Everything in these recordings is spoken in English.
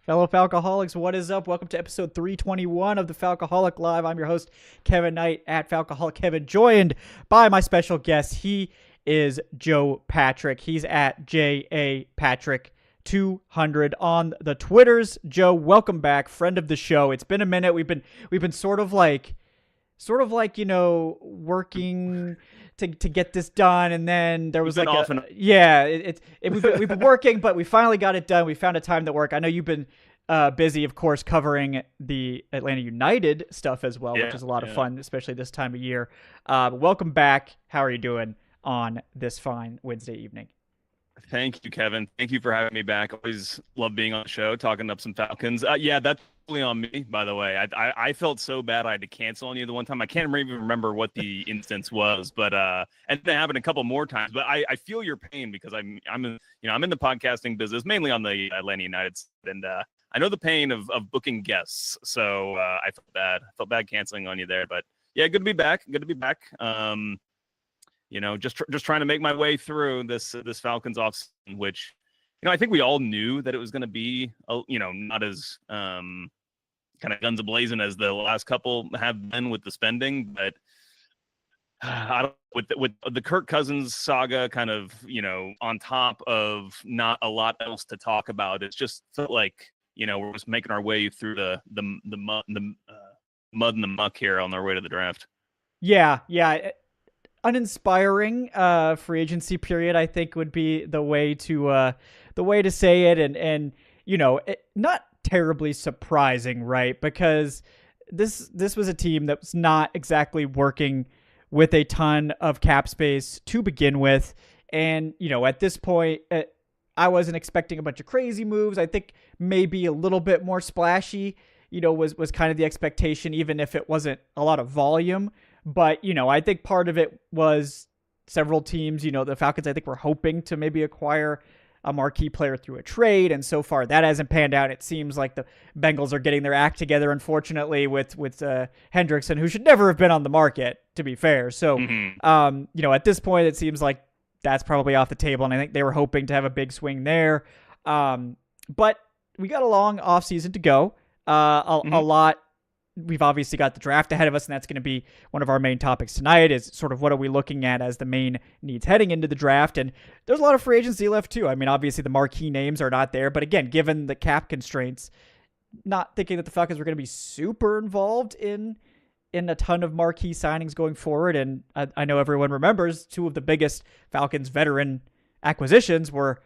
Fellow Falcoholics, what is up? Welcome to episode 321 of the Falcoholic Live. I'm your host, Kevin Knight at Falcoholic Kevin, joined by my special guest. He is Joe Patrick. He's at JA Patrick 200 on the Twitters. Joe, welcome back, friend of the show. It's been a minute. We've been sort of like working to get this done, and then there was we've been working, but we finally got it done. We found a time to work. I know you've been busy, of course, covering the Atlanta United stuff as well, which is a lot of fun, especially this time of year. Welcome back. How are you doing on this fine Wednesday evening? Thank you, Kevin. Thank you for having me back. Always love being on the show, talking up some Falcons. That's totally on me, by the way. I felt so bad I had to cancel on you the one time. I can't even remember what the instance was, but and it happened a couple more times. But I feel your pain because I'm in the podcasting business, mainly on the Atlanta United side, and I know the pain of booking guests. So I felt bad canceling on you there. But yeah, good to be back. Just trying to make my way through this Falcons offseason, which, I think we all knew that it was going to be, not as kind of guns a-blazing as the last couple have been with the spending. But with the Kirk Cousins saga kind of, on top of not a lot else to talk about, it's just felt like, we're just making our way through the mud and the muck here on our way to the draft. Yeah. Uninspiring free agency period, I think, would be the way to say it, and not terribly surprising, right? Because this was a team that was not exactly working with a ton of cap space to begin with, and at this point, I wasn't expecting a bunch of crazy moves. I think maybe a little bit more splashy, was kind of the expectation, even if it wasn't a lot of volume. But, I think part of it was several teams, the Falcons, I think, were hoping to maybe acquire a marquee player through a trade. And so far that hasn't panned out. It seems like the Bengals are getting their act together, unfortunately, with Hendrickson, who should never have been on the market, to be fair. So, at this point, it seems like that's probably off the table. And I think they were hoping to have a big swing there. But we got a long offseason to go. A lot. We've obviously got the draft ahead of us, and that's going to be one of our main topics tonight, is sort of what are we looking at as the main needs heading into the draft. And there's a lot of free agency left too. I mean, obviously the marquee names are not there, but again, given the cap constraints, not thinking that the Falcons were going to be super involved in a ton of marquee signings going forward. And I know everyone remembers two of the biggest Falcons veteran acquisitions were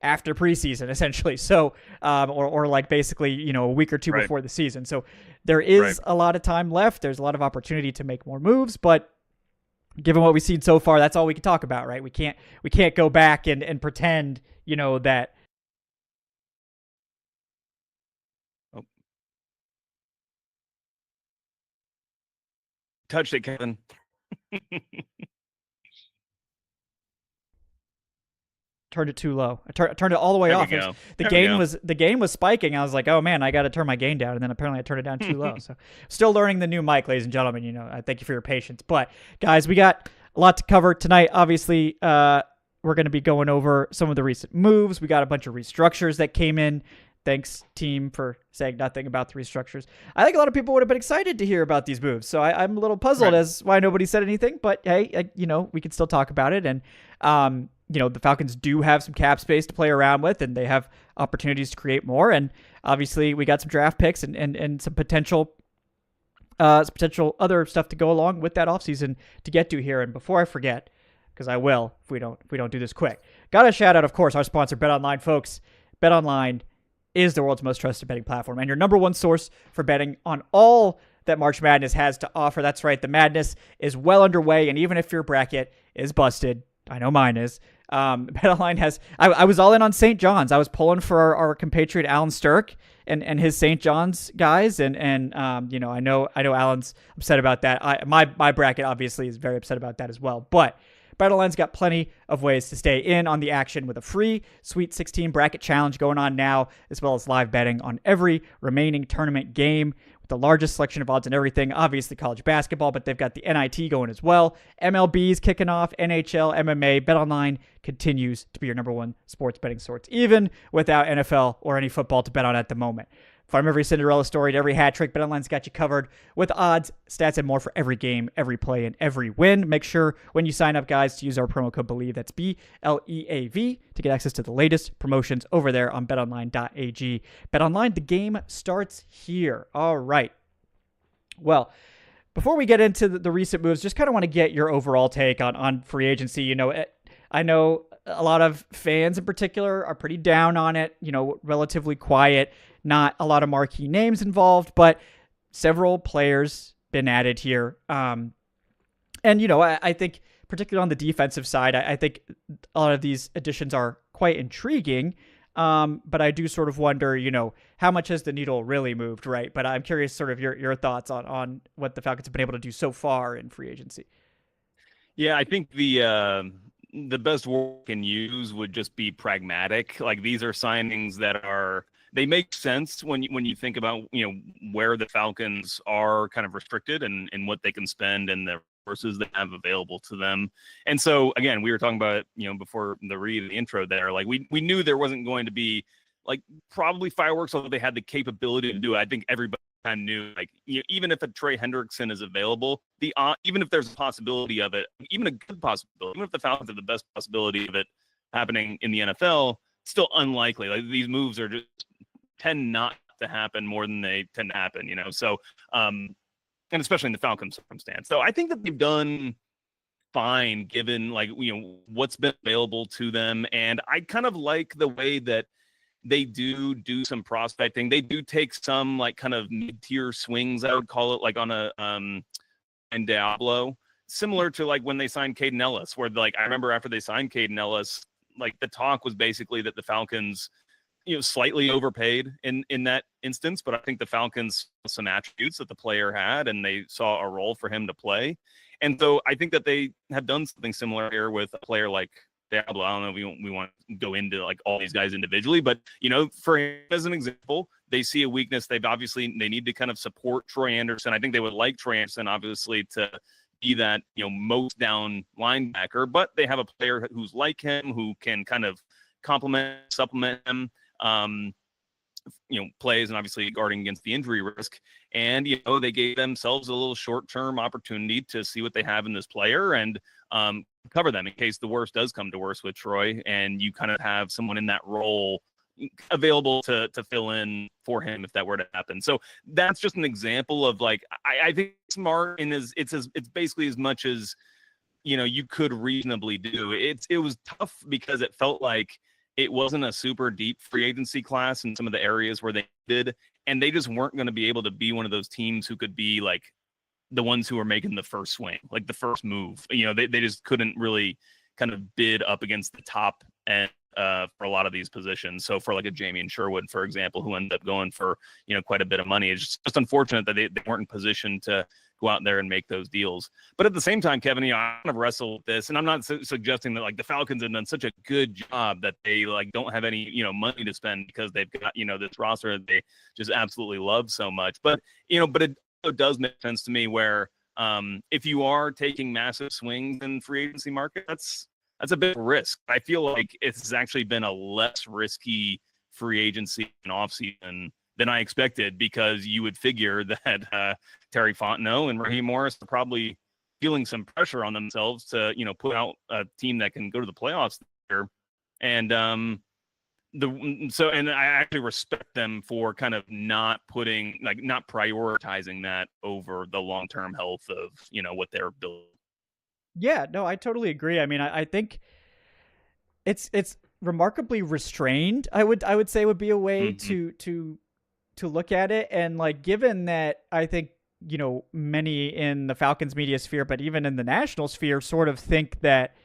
after preseason, essentially. So, or like basically, a week or two before the season. So there is a lot of time left. There's a lot of opportunity to make more moves, but given what we've seen so far, that's all we can talk about, right? We can't go back and pretend, that. Oh. Touched it, Kevin. Turned it too low. I turned it all the way off. The gain was spiking. I was like, oh man, I got to turn my gain down. And then apparently I turned it down too low. So still learning the new mic, ladies and gentlemen. I thank you for your patience. But guys, we got a lot to cover tonight. Obviously, we're going to be going over some of the recent moves. We got a bunch of restructures that came in. Thanks, team, for saying nothing about the restructures. I think a lot of people would have been excited to hear about these moves. So I'm a little puzzled as why nobody said anything. But hey, we can still talk about it. And the Falcons do have some cap space to play around with, and they have opportunities to create more. And obviously, we got some draft picks and some potential other stuff to go along with that offseason to get to here. And before I forget, because I will if we don't do this quick, got to shout out, of course, our sponsor, BetOnline, folks. BetOnline is the world's most trusted betting platform and your number one source for betting on all that March Madness has to offer. That's right, the madness is well underway, and even if your bracket is busted, I know mine is, BetOnline has. I was all in on St. John's. I was pulling for our compatriot Alan Stirk and his St. John's guys, and I know Alan's upset about that. My bracket obviously is very upset about that as well. But BetOnline's got plenty of ways to stay in on the action with a free Sweet 16 bracket challenge going on now, as well as live betting on every remaining tournament game. the largest selection of odds and everything. Obviously college basketball, but they've got the NIT going as well. MLB's kicking off, NHL, MMA. BetOnline continues to be your number one sports betting source, even without NFL or any football to bet on at the moment. From every Cinderella story to every hat trick, BetOnline's got you covered with odds, stats, and more for every game, every play, and every win. Make sure when you sign up, guys, to use our promo code BELIEVE. That's BLEAV to get access to the latest promotions over there on betonline.ag. BetOnline, the game starts here. All right. Well, before we get into the recent moves, just kind of want to get your overall take on free agency. You know, I know a lot of fans in particular are pretty down on it, you know, relatively quiet. Not a lot of marquee names involved, but several players been added here. And, you know, I think particularly on the defensive side, I think a lot of these additions are quite intriguing. But I do sort of wonder, you know, how much has the needle really moved, right? But I'm curious sort of your thoughts on what the Falcons have been able to do so far in free agency. Yeah, I think the best word we can use would just be pragmatic. Like, these are signings that they make sense when you think about, you know, where the Falcons are kind of restricted and what they can spend and the resources they have available to them. And so, again, we were talking about, you know, before the intro there, like we knew there wasn't going to be like probably fireworks, although they had the capability to do it. I think everybody kind of knew, like, you know, even if a Trey Hendrickson is available, even if there's a possibility of it, even a good possibility, even if the Falcons have the best possibility of it happening in the NFL, still unlikely. Like, these moves are just tend not to happen more than they tend to happen, you know? So, and especially in the Falcons circumstance. So I think that they've done fine given, like, you know, what's been available to them. And I kind of like the way that they do some prospecting. They do take some like kind of mid-tier swings, I would call it, like on a in Diablo, similar to like when they signed Caden Ellis, where, like, I remember after they signed Caden Ellis, like the talk was basically that the Falcons, you know, slightly overpaid in that instance, but I think the Falcons saw some attributes that the player had, and they saw a role for him to play. And so I think that they have done something similar here with a player like Diablo. I don't know if we want to go into like all these guys individually, but, you know, for him as an example, they see a weakness. They need to kind of support Troy Anderson. I think they would like Troy Anderson, obviously, to be that, you know, most down linebacker, but they have a player who's like him, who can kind of supplement him. You know, plays and obviously guarding against the injury risk. And, you know, they gave themselves a little short-term opportunity to see what they have in this player and cover them in case the worst does come to worst with Troy. And you kind of have someone in that role available to fill in for him if that were to happen. So that's just an example of, like, I think smart in it's basically as much as, you know, you could reasonably do. It was tough because it felt like it wasn't a super deep free agency class in some of the areas where they did, and they just weren't going to be able to be one of those teams who could be like the ones who were making the first swing, like the first move. You know, they just couldn't really kind of bid up against the top end for a lot of these positions. So for like a Jamie and Sherwood, for example, who ended up going for, you know, quite a bit of money, it's just unfortunate that they weren't in position to go out there and make those deals. But at the same time, Kevin, you know, I kind of wrestle with this, and I'm not suggesting that like the Falcons have done such a good job that they like don't have any, you know, money to spend because they've got, you know, this roster that they just absolutely love so much. But, you know, but it does make sense to me where if you are taking massive swings in free agency market, that's a big risk. I feel like it's actually been a less risky free agency and offseason than I expected, because you would figure that Terry Fontenot and Raheem Morris are probably feeling some pressure on themselves to, you know, put out a team that can go to the playoffs there. And and I actually respect them for kind of not prioritizing that over the long-term health of, you know, what they're building. Yeah, no, I totally agree. I mean, I think it's remarkably restrained, I would say would be a way to look at it. And like, given that I think, you know, many in the Falcons media sphere, but even in the national sphere, sort of think that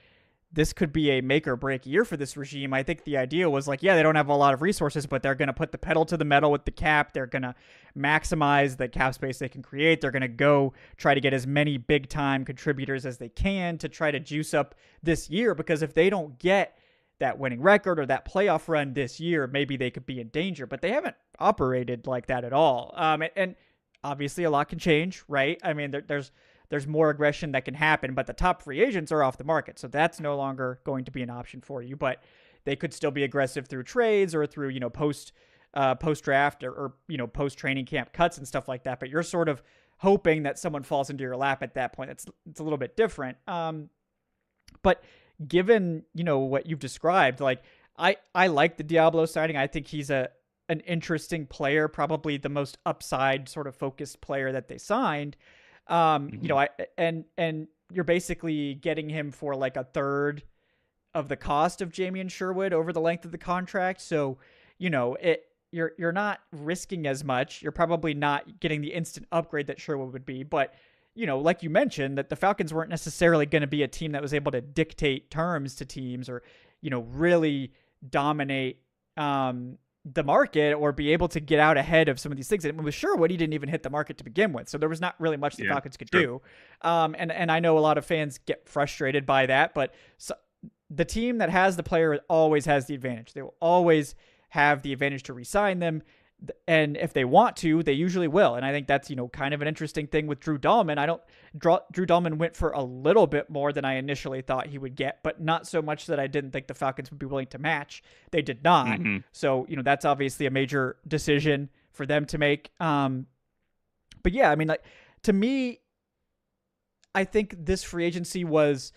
this could be a make or break year for this regime. I think the idea was like, yeah, they don't have a lot of resources, but they're going to put the pedal to the metal with the cap. They're going to maximize the cap space they can create. They're going to go try to get as many big time contributors as they can to try to juice up this year, because if they don't get that winning record or that playoff run this year, maybe they could be in danger, but they haven't operated like that at all. And obviously a lot can change, right? I mean, there's more aggression that can happen, but the top free agents are off the market, so that's no longer going to be an option for you. But they could still be aggressive through trades or through post draft or post training camp cuts and stuff like that. But you're sort of hoping that someone falls into your lap at that point. It's a little bit different. But given what you've described, like I like the Diablo signing. I think he's an interesting player, probably the most upside sort of focused player that they signed. I and you're basically getting him for like a third of the cost of Jamien Sherwood over the length of the contract. So, you're not risking as much. You're probably not getting the instant upgrade that Sherwood would be, but like you mentioned, that the Falcons weren't necessarily going to be a team that was able to dictate terms to teams or, really dominate the market or be able to get out ahead of some of these things. And with Sherwood, he didn't even hit the market to begin with. So there was not really much the Falcons could do. And I know a lot of fans get frustrated by that, but the team that has the player always has the advantage. They will always have the advantage to re-sign them. And if they want to, they usually will. And I think that's, kind of an interesting thing with Drew Dahlman. Drew Dahlman went for a little bit more than I initially thought he would get, but not so much that I didn't think the Falcons would be willing to match. They did not. Mm-hmm. So, that's obviously a major decision for them to make. But yeah, I mean, like, to me, I think this free agency was,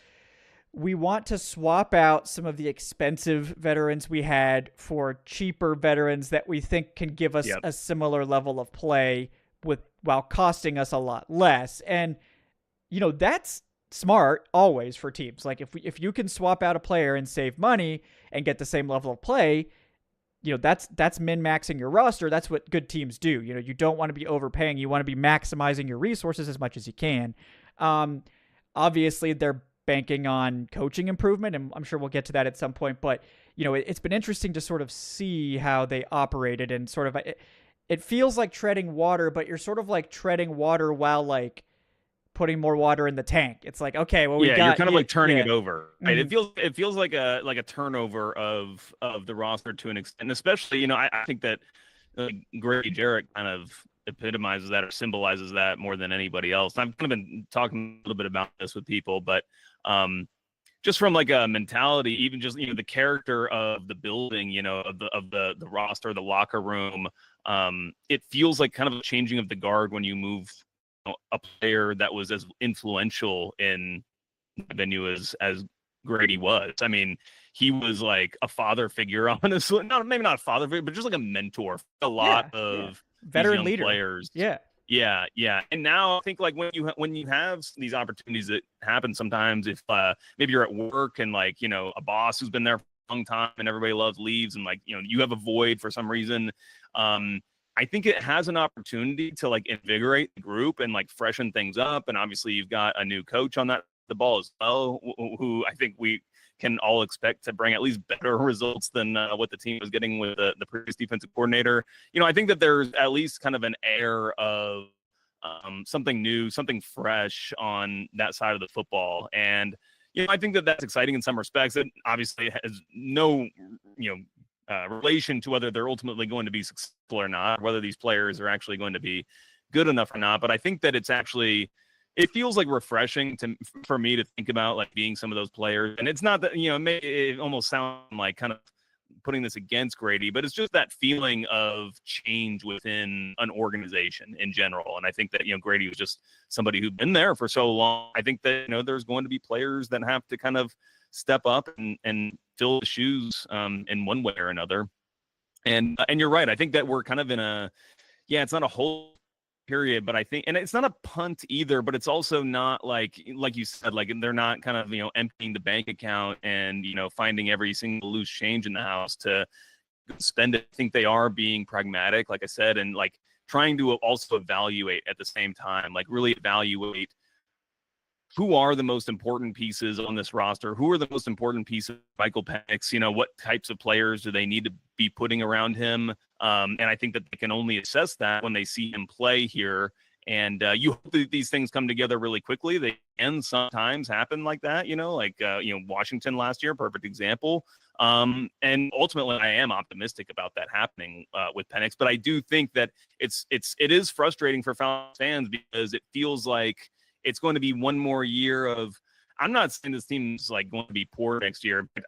we want to swap out some of the expensive veterans we had for cheaper veterans that we think can give us a similar level of play while costing us a lot less. And, that's smart always for teams. Like if you can swap out a player and save money and get the same level of play, that's min-maxing your roster. That's what good teams do. You don't want to be overpaying. You want to be maximizing your resources as much as you can. Obviously they're banking on coaching improvement, and I'm sure we'll get to that at some point, but it's been interesting to sort of see how they operated, and sort of it feels like treading water, but you're sort of like treading water while like putting more water in the tank. It's like, okay, well, you're kind of like turning it over, right? Mm-hmm. It feels like a turnover of the roster to an extent, and especially I think that Grady Jarrett kind of epitomizes that or symbolizes that more than anybody else. I've kind of been talking a little bit about this with people, but just from like a mentality, even just the character of the building, of the roster, the locker room, it feels like kind of a changing of the guard when you move a player that was as influential in the venue as Grady was. I mean, he was like a father figure, honestly. Maybe not a father figure, but just like a mentor for a lot of veteran leader players. Yeah. And now I think like when you have these opportunities that happen sometimes, if maybe you're at work and like a boss who's been there for a long time and everybody loves leaves, and like you have a void for some reason, I think it has an opportunity to like invigorate the group and like freshen things up. And obviously you've got a new coach on the ball as well, who I think we can all expect to bring at least better results than what the team was getting with the previous defensive coordinator. I think that there's at least kind of an air of something new, something fresh on that side of the football. And, I think that that's exciting in some respects. It obviously has no, relation to whether they're ultimately going to be successful or not, whether these players are actually going to be good enough or not. But I think that it feels like refreshing for me to think about like being some of those players. And it's not that, it almost sounds like kind of putting this against Grady, but it's just that feeling of change within an organization in general. And I think that, Grady was just somebody who'd been there for so long. I think that, there's going to be players that have to kind of step up and fill the shoes in one way or another. And you're right. I think that we're kind of in it's not a whole period, but I think, and it's not a punt either, but it's also not like you said, like they're not kind of, emptying the bank account and, finding every single loose change in the house to spend it. I think they are being pragmatic, like I said, and like trying to also evaluate at the same time, like really evaluate who are the most important pieces on this roster, who are the most important pieces of Michael Penix, what types of players do they need to be putting around him? And I think that they can only assess that when they see him play here And you hope that these things come together really quickly. They can sometimes happen like that, like Washington last year, perfect example. And ultimately, I am optimistic about that happening with Penix. But I do think that it is frustrating for Falcons fans because it feels like it's going to be one more year of. I'm not saying this team's like going to be poor next year, but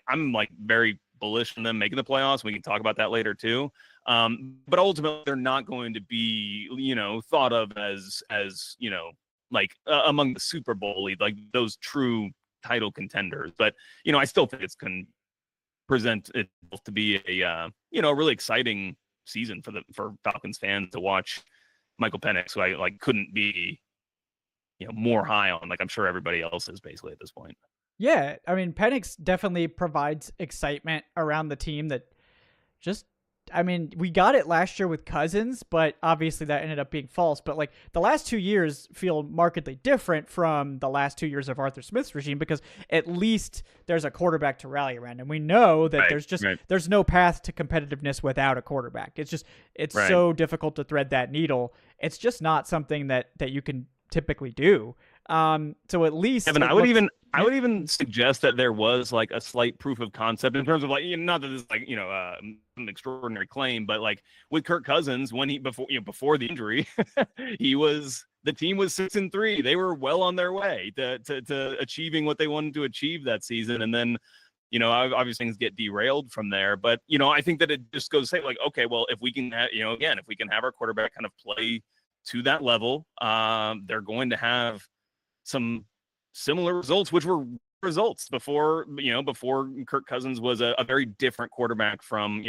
I'm like very bullish on them making the playoffs. We can talk about that later too. But ultimately, they're not going to be, thought of as like among the Super Bowl league, like those true title contenders. But I still think it's can present itself to be a really exciting season for Falcons fans to watch Michael Penix, who I like couldn't be more high on, like I'm sure everybody else is basically at this point. Yeah, I mean, Penix definitely provides excitement around the team that just, I mean, we got it last year with Cousins, but obviously that ended up being false. But like the last 2 years feel markedly different from the last 2 years of Arthur Smith's regime because at least there's a quarterback to rally around. And we know that there's no path to competitiveness without a quarterback. It's so difficult to thread that needle. It's just not something that you can typically do. So at least Evan, I would even suggest that there was like a slight proof of concept in terms of like, not that it's like, an extraordinary claim, but like with Kirk Cousins, when he before the injury, the team was 6-3. They were well on their way to achieving what they wanted to achieve that season. And then, obviously things get derailed from there. But, I think that it just goes to say like, okay, well, if we can, if we can have our quarterback kind of play to that level, they're going to have some similar results, which were results before Kirk Cousins was a very different quarterback from,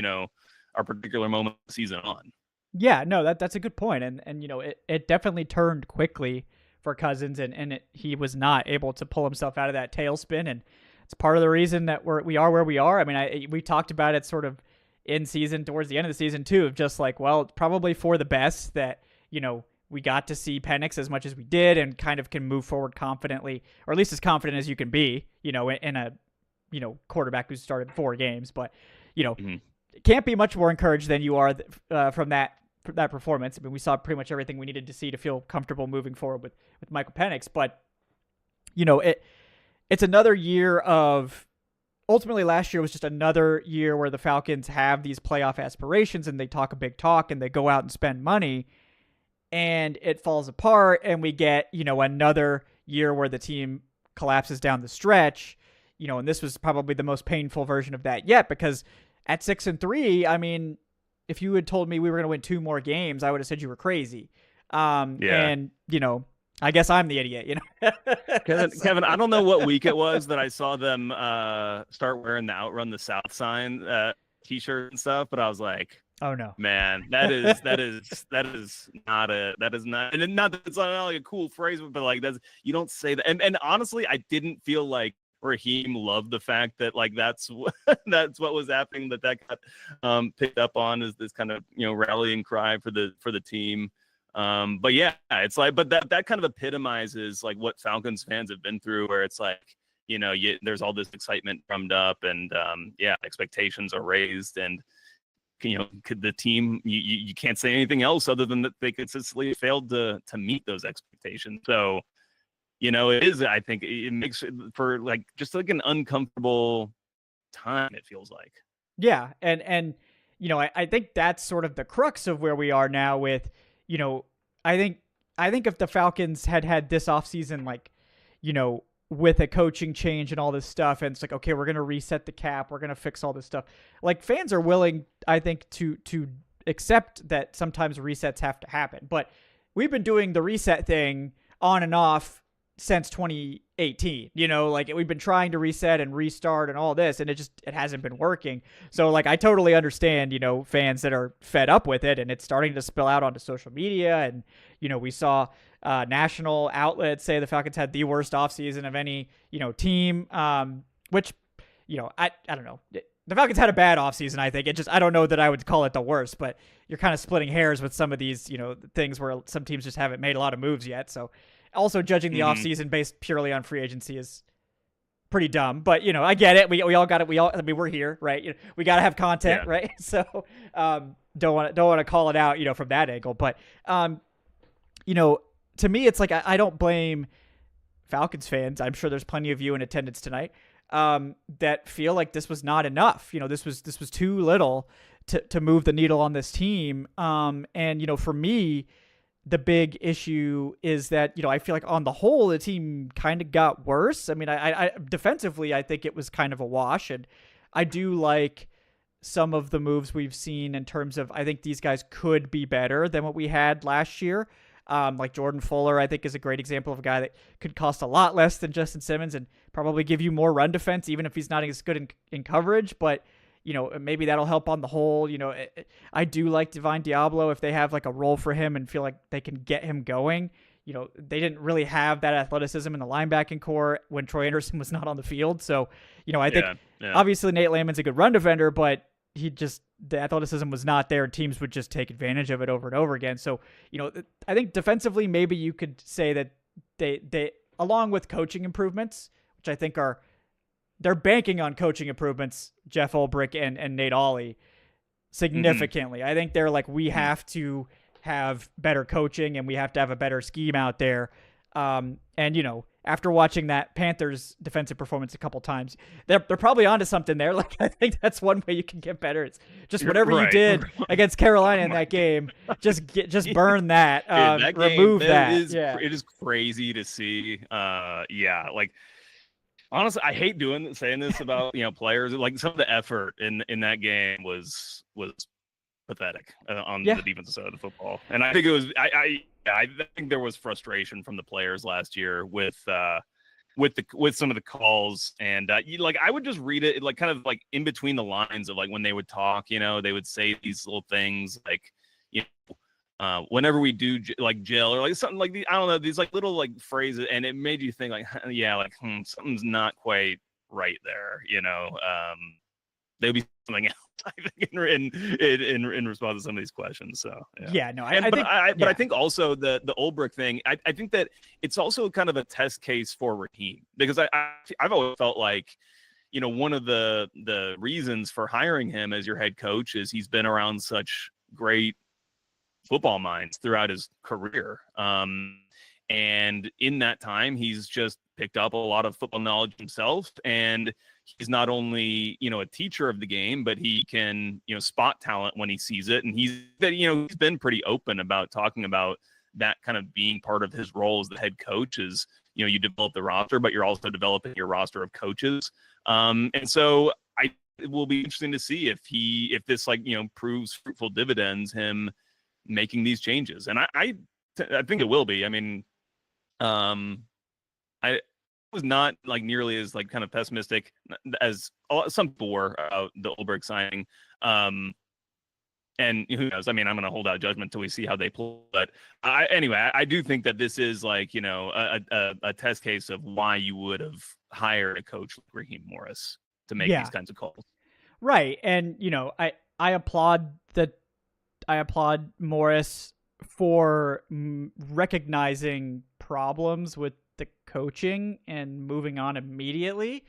our particular moment of the season on. Yeah, no, that's a good point. And it definitely turned quickly for Cousins and he was not able to pull himself out of that tailspin. And it's part of the reason that we are where we are. I mean, we talked about it sort of in season towards the end of the season too, of just like, well, it's probably for the best that, we got to see Penix as much as we did and kind of can move forward confidently, or at least as confident as you can be, in a, quarterback who's started 4 games. But, can't be much more encouraged than you are from that performance. I mean, we saw pretty much everything we needed to see to feel comfortable moving forward with Michael Penix. But, it's another year of, ultimately last year was just another year where the Falcons have these playoff aspirations and they talk a big talk and they go out and spend money. And it falls apart, and we get, another year where the team collapses down the stretch, and this was probably the most painful version of that yet, because at 6-3, I mean, if you had told me we were going to win 2 more games, I would have said you were crazy. And, I guess I'm the idiot, Kevin, I don't know what week it was that I saw them start wearing the Outrun the South sign t-shirt and stuff, but I was like, oh no, man, that is not, and not that it's not like a cool phrase, but like you don't say that. And honestly, I didn't feel like Raheem loved the fact that like that's what was happening, that got picked up on as this kind of rallying cry for the team. But yeah, it's like, but that kind of epitomizes like what Falcons fans have been through, where it's like, there's all this excitement drummed up, and expectations are raised, and could the team, you can't say anything else other than that they consistently failed to meet those expectations. So, it is, I think it makes for like just like an uncomfortable time, it feels like. Yeah. And I think that's sort of the crux of where we are now with, I think if the Falcons had this offseason, like, with a coaching change and all this stuff, and it's like, okay, we're going to reset the cap, we're going to fix all this stuff. Like, fans are willing, I think, to accept that sometimes resets have to happen. But we've been doing the reset thing on and off since 2018, like we've been trying to reset and restart and all this, and it hasn't been working. So like, I totally understand, fans that are fed up with it, and it's starting to spill out onto social media. And, we saw national outlets say the Falcons had the worst offseason of any, team, which, I don't know. The Falcons had a bad offseason, I think. I don't know that I would call it the worst, but you're kind of splitting hairs with some of these, things where some teams just haven't made a lot of moves yet. So also judging the offseason based purely on free agency is pretty dumb. But, I get it. We all got it. I mean, we're here, right? We got to have content, right? So don't want to call it out, from that angle. But, to me, it's like I don't blame Falcons fans. I'm sure there's plenty of you in attendance tonight that feel like this was not enough. This was too little to move the needle on this team. And for me, the big issue is that I feel like on the whole the team kind of got worse. I mean, I defensively I think it was kind of a wash, and I do like some of the moves we've seen in terms of I think these guys could be better than what we had last year. Like Jordan Fuller, I think, is a great example of a guy that could cost a lot less than Justin Simmons and probably give you more run defense, even if he's not as good in coverage. But, maybe that'll help on the whole. I do like Divine Diablo if they have like a role for him and feel like they can get him going. They didn't really have that athleticism in the linebacking core when Troy Anderson was not on the field. So, I think obviously Nate Landman's a good run defender, but the athleticism was not there. Teams would just take advantage of it over and over again. So, I think defensively, maybe you could say that they along with coaching improvements, which I think they're banking on coaching improvements, Jeff Ulbrich and Nate Ollie significantly. I think they're like, we have to have better coaching and we have to have a better scheme out there. And after watching that Panthers defensive performance a couple times, they're probably onto something there. Like, I think that's one way you can get better. It's just whatever you did against Carolina in that game, just burn that, that remove that. It is crazy to see. Like, honestly, I hate saying this about players. Like, some of the effort in that game was pathetic on the defensive side of the football, and I think it was I think there was frustration from the players last year with some of the calls, and I would just read it like kind of like in between the lines of like when they would talk, they would say these little things like whenever we do like jail or like something like I don't know, these like little like phrases, and it made you think like something's not quite right there, they would be something else, I think, in response to some of these questions. So I think also the Ulbrich thing, I think that it's also kind of a test case for Raheem, because I've always felt like one of the reasons for hiring him as your head coach is he's been around such great football minds throughout his career, and in that time he's just picked up a lot of football knowledge himself, and he's not only a teacher of the game, but he can spot talent when he sees it, and he's been pretty open about talking about that kind of being part of his role as the head coach is you develop the roster, but you're also developing your roster of coaches, and so it will be interesting to see if this proves fruitful dividends, him making these changes, and I think it will be. I mean, I was not like nearly as like kind of pessimistic as some people were about the Ulbrich signing. And who knows? I mean, I'm going to hold out judgment until we see how they play. But anyway, I do think that this is like, a test case of why you would have hired a coach like Raheem Morris to make these kinds of calls. Right. And, I applaud Morris for recognizing problems with the coaching and moving on immediately.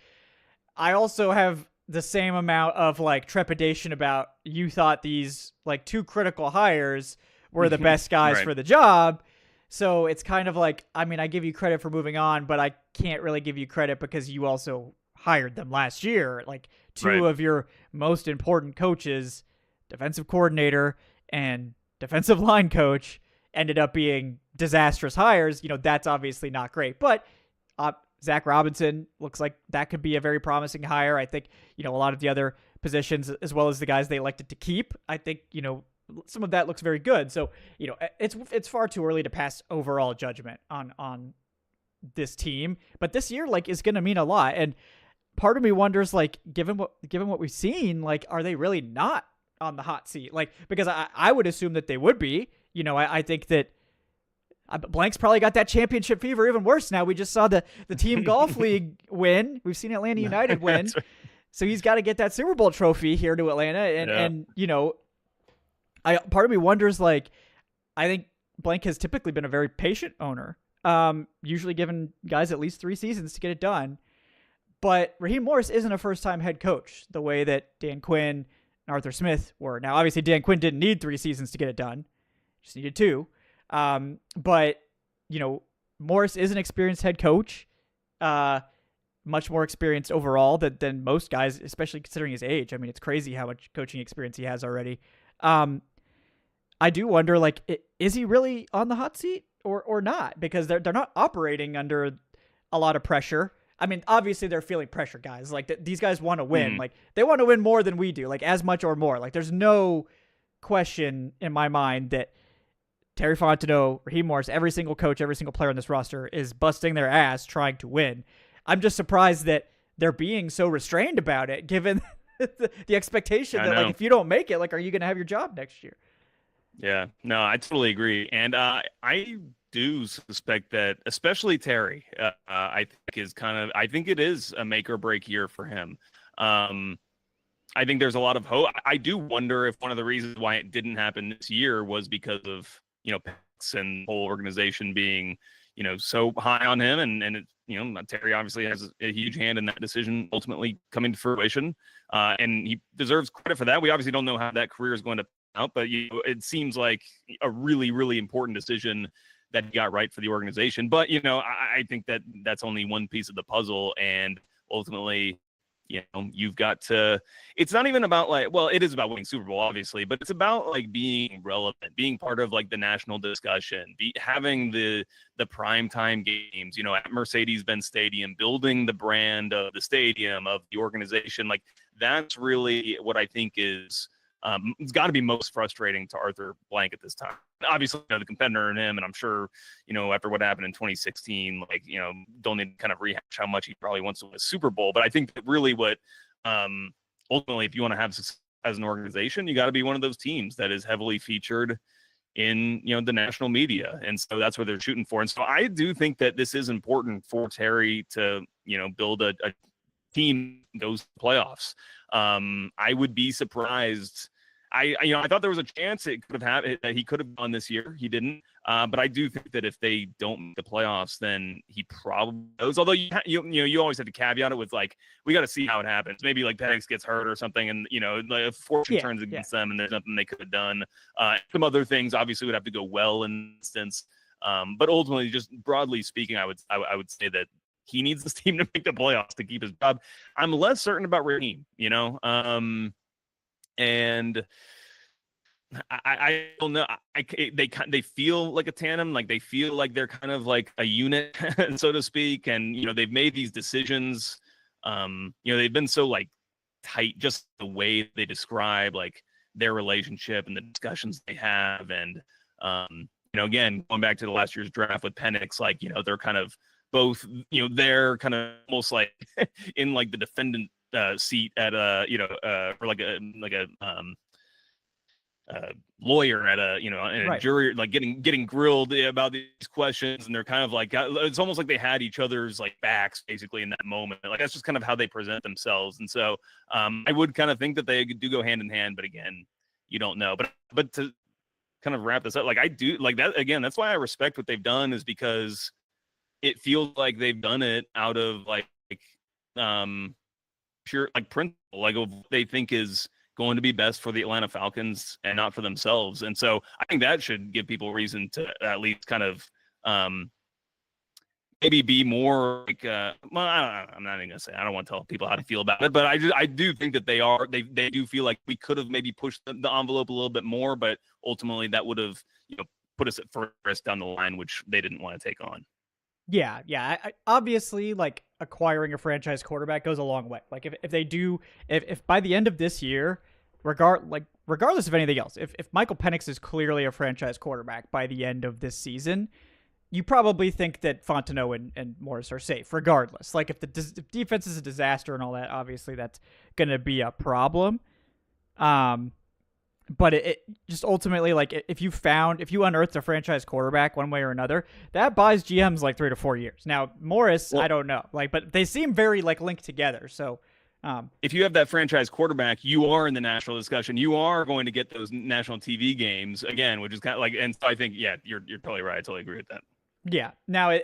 I also have the same amount of like trepidation about you thought these like two critical hires were the best guys for the job. So it's kind of like, I mean, I give you credit for moving on, but I can't really give you credit because you also hired them last year. Like two of your most important coaches, defensive coordinator and defensive line coach, ended up being disastrous hires. That's obviously not great, but Zach Robinson looks like that could be a very promising hire. I think, a lot of the other positions, as well as the guys they elected to keep, I think, some of that looks very good. So, it's far too early to pass overall judgment on this team, but this year, like, is going to mean a lot. And part of me wonders, like, given what we've seen, like, are they really not on the hot seat? Like, because I would assume that they would be. I think that Blank's probably got that championship fever even worse now. We just saw the Team Golf League win. We've seen Atlanta United win. Right. So he's got to get that Super Bowl trophy here to Atlanta. And part of me wonders, like, I think Blank has typically been a very patient owner, usually giving guys at least 3 seasons to get it done. But Raheem Morris isn't a first-time head coach the way that Dan Quinn and Arthur Smith were. Now, obviously, Dan Quinn didn't need 3 seasons to get it done. Just needed 2. But Morris is an experienced head coach, much more experienced overall than most guys, especially considering his age. I mean, it's crazy how much coaching experience he has already. I do wonder, like, is he really on the hot seat or not? Because they're not operating under a lot of pressure. I mean, obviously they're feeling pressure, guys. Like these guys want to win. Like they want to win more than we do, like as much or more. Like there's no question in my mind that Terry Fontenot, Raheem Morris, every single coach, every single player on this roster is busting their ass trying to win. I'm just surprised that they're being so restrained about it, given the expectation that like if you don't make it, like are you going to have your job next year? Yeah, no, I totally agree. And I do suspect that, especially Terry, I think it is a make or break year for him. I think there's a lot of hope. I do wonder if one of the reasons why it didn't happen this year was because of, picks and the whole organization being, so high on him. And Terry obviously has a huge hand in that decision ultimately coming to fruition. And he deserves credit for that. We obviously don't know how that career is going to out, but it seems like a really, really important decision that he got right for the organization. But I think that that's only one piece of the puzzle, and ultimately, you've got to. It's not even about it is about winning Super Bowl, obviously, but it's about like being relevant, being part of like the national discussion, having the primetime games, at Mercedes-Benz Stadium, building the brand of the stadium, of the organization. Like that's really what I think is. It's got to be most frustrating to Arthur Blank at this time. Obviously, the competitor in him, and I'm sure, after what happened in 2016, don't need to kind of rehash how much he probably wants to win a Super Bowl. But I think that really what, ultimately, if you want to have success as an organization, you got to be one of those teams that is heavily featured in, the national media. And so that's what they're shooting for. And so I do think that this is important for Terry to, build a team that goes to playoffs. I would be surprised. I thought there was a chance it could have he could have gone this year. He didn't. But I do think that if they don't make the playoffs, then he probably goes. Although you always have to caveat it with we got to see how it happens. Maybe Penix gets hurt or something, and if fortune turns against them, and there's nothing they could have done. Some other things obviously would have to go well in instance. But ultimately, just broadly speaking, I would say that he needs this team to make the playoffs to keep his job. I'm less certain about Raheem, and I don't know. They feel like a tandem, like they feel like they're kind of like a unit, so to speak. And they've made these decisions. They've been so tight, just the way they describe their relationship and the discussions they have. And again, going back to the last year's draft with Penix, they're kind of both, they're kind of almost in the defendant seat at for a lawyer at a in a right. jury, getting grilled about these questions, and they're kind of it's almost like they had each other's backs basically in that moment. That's just kind of how they present themselves. And so I would kind of think that they do go hand in hand, but again, you don't know. But to kind of wrap this up, I do that again. That's why I respect what they've done, is because it feels like they've done it out of pure principle, of what they think is going to be best for the Atlanta Falcons and not for themselves. And so I think that should give people reason to at least kind of maybe be more I'm not even gonna say, I don't want to tell people how to feel about it, but I do think that they do feel like we could have maybe pushed the envelope a little bit more, but ultimately that would have put us at furthest down the line, which they didn't want to take on. Yeah. I obviously, acquiring a franchise quarterback goes a long way. If they do, if by the end of this year, regardless of anything else, if Michael Penix is clearly a franchise quarterback by the end of this season, you probably think that Fontenot and Morris are safe, regardless. If the defense is a disaster and all that, obviously that's going to be a problem. But it just ultimately, if you unearthed a franchise quarterback one way or another, that buys GMs 3 to 4 years. Now, Morris, I don't know, but they seem very linked together. So, if you have that franchise quarterback, you are in the national discussion. You are going to get those national TV games again, which is kind of and so I think, yeah, you're totally right. I totally agree with that. Yeah. Now,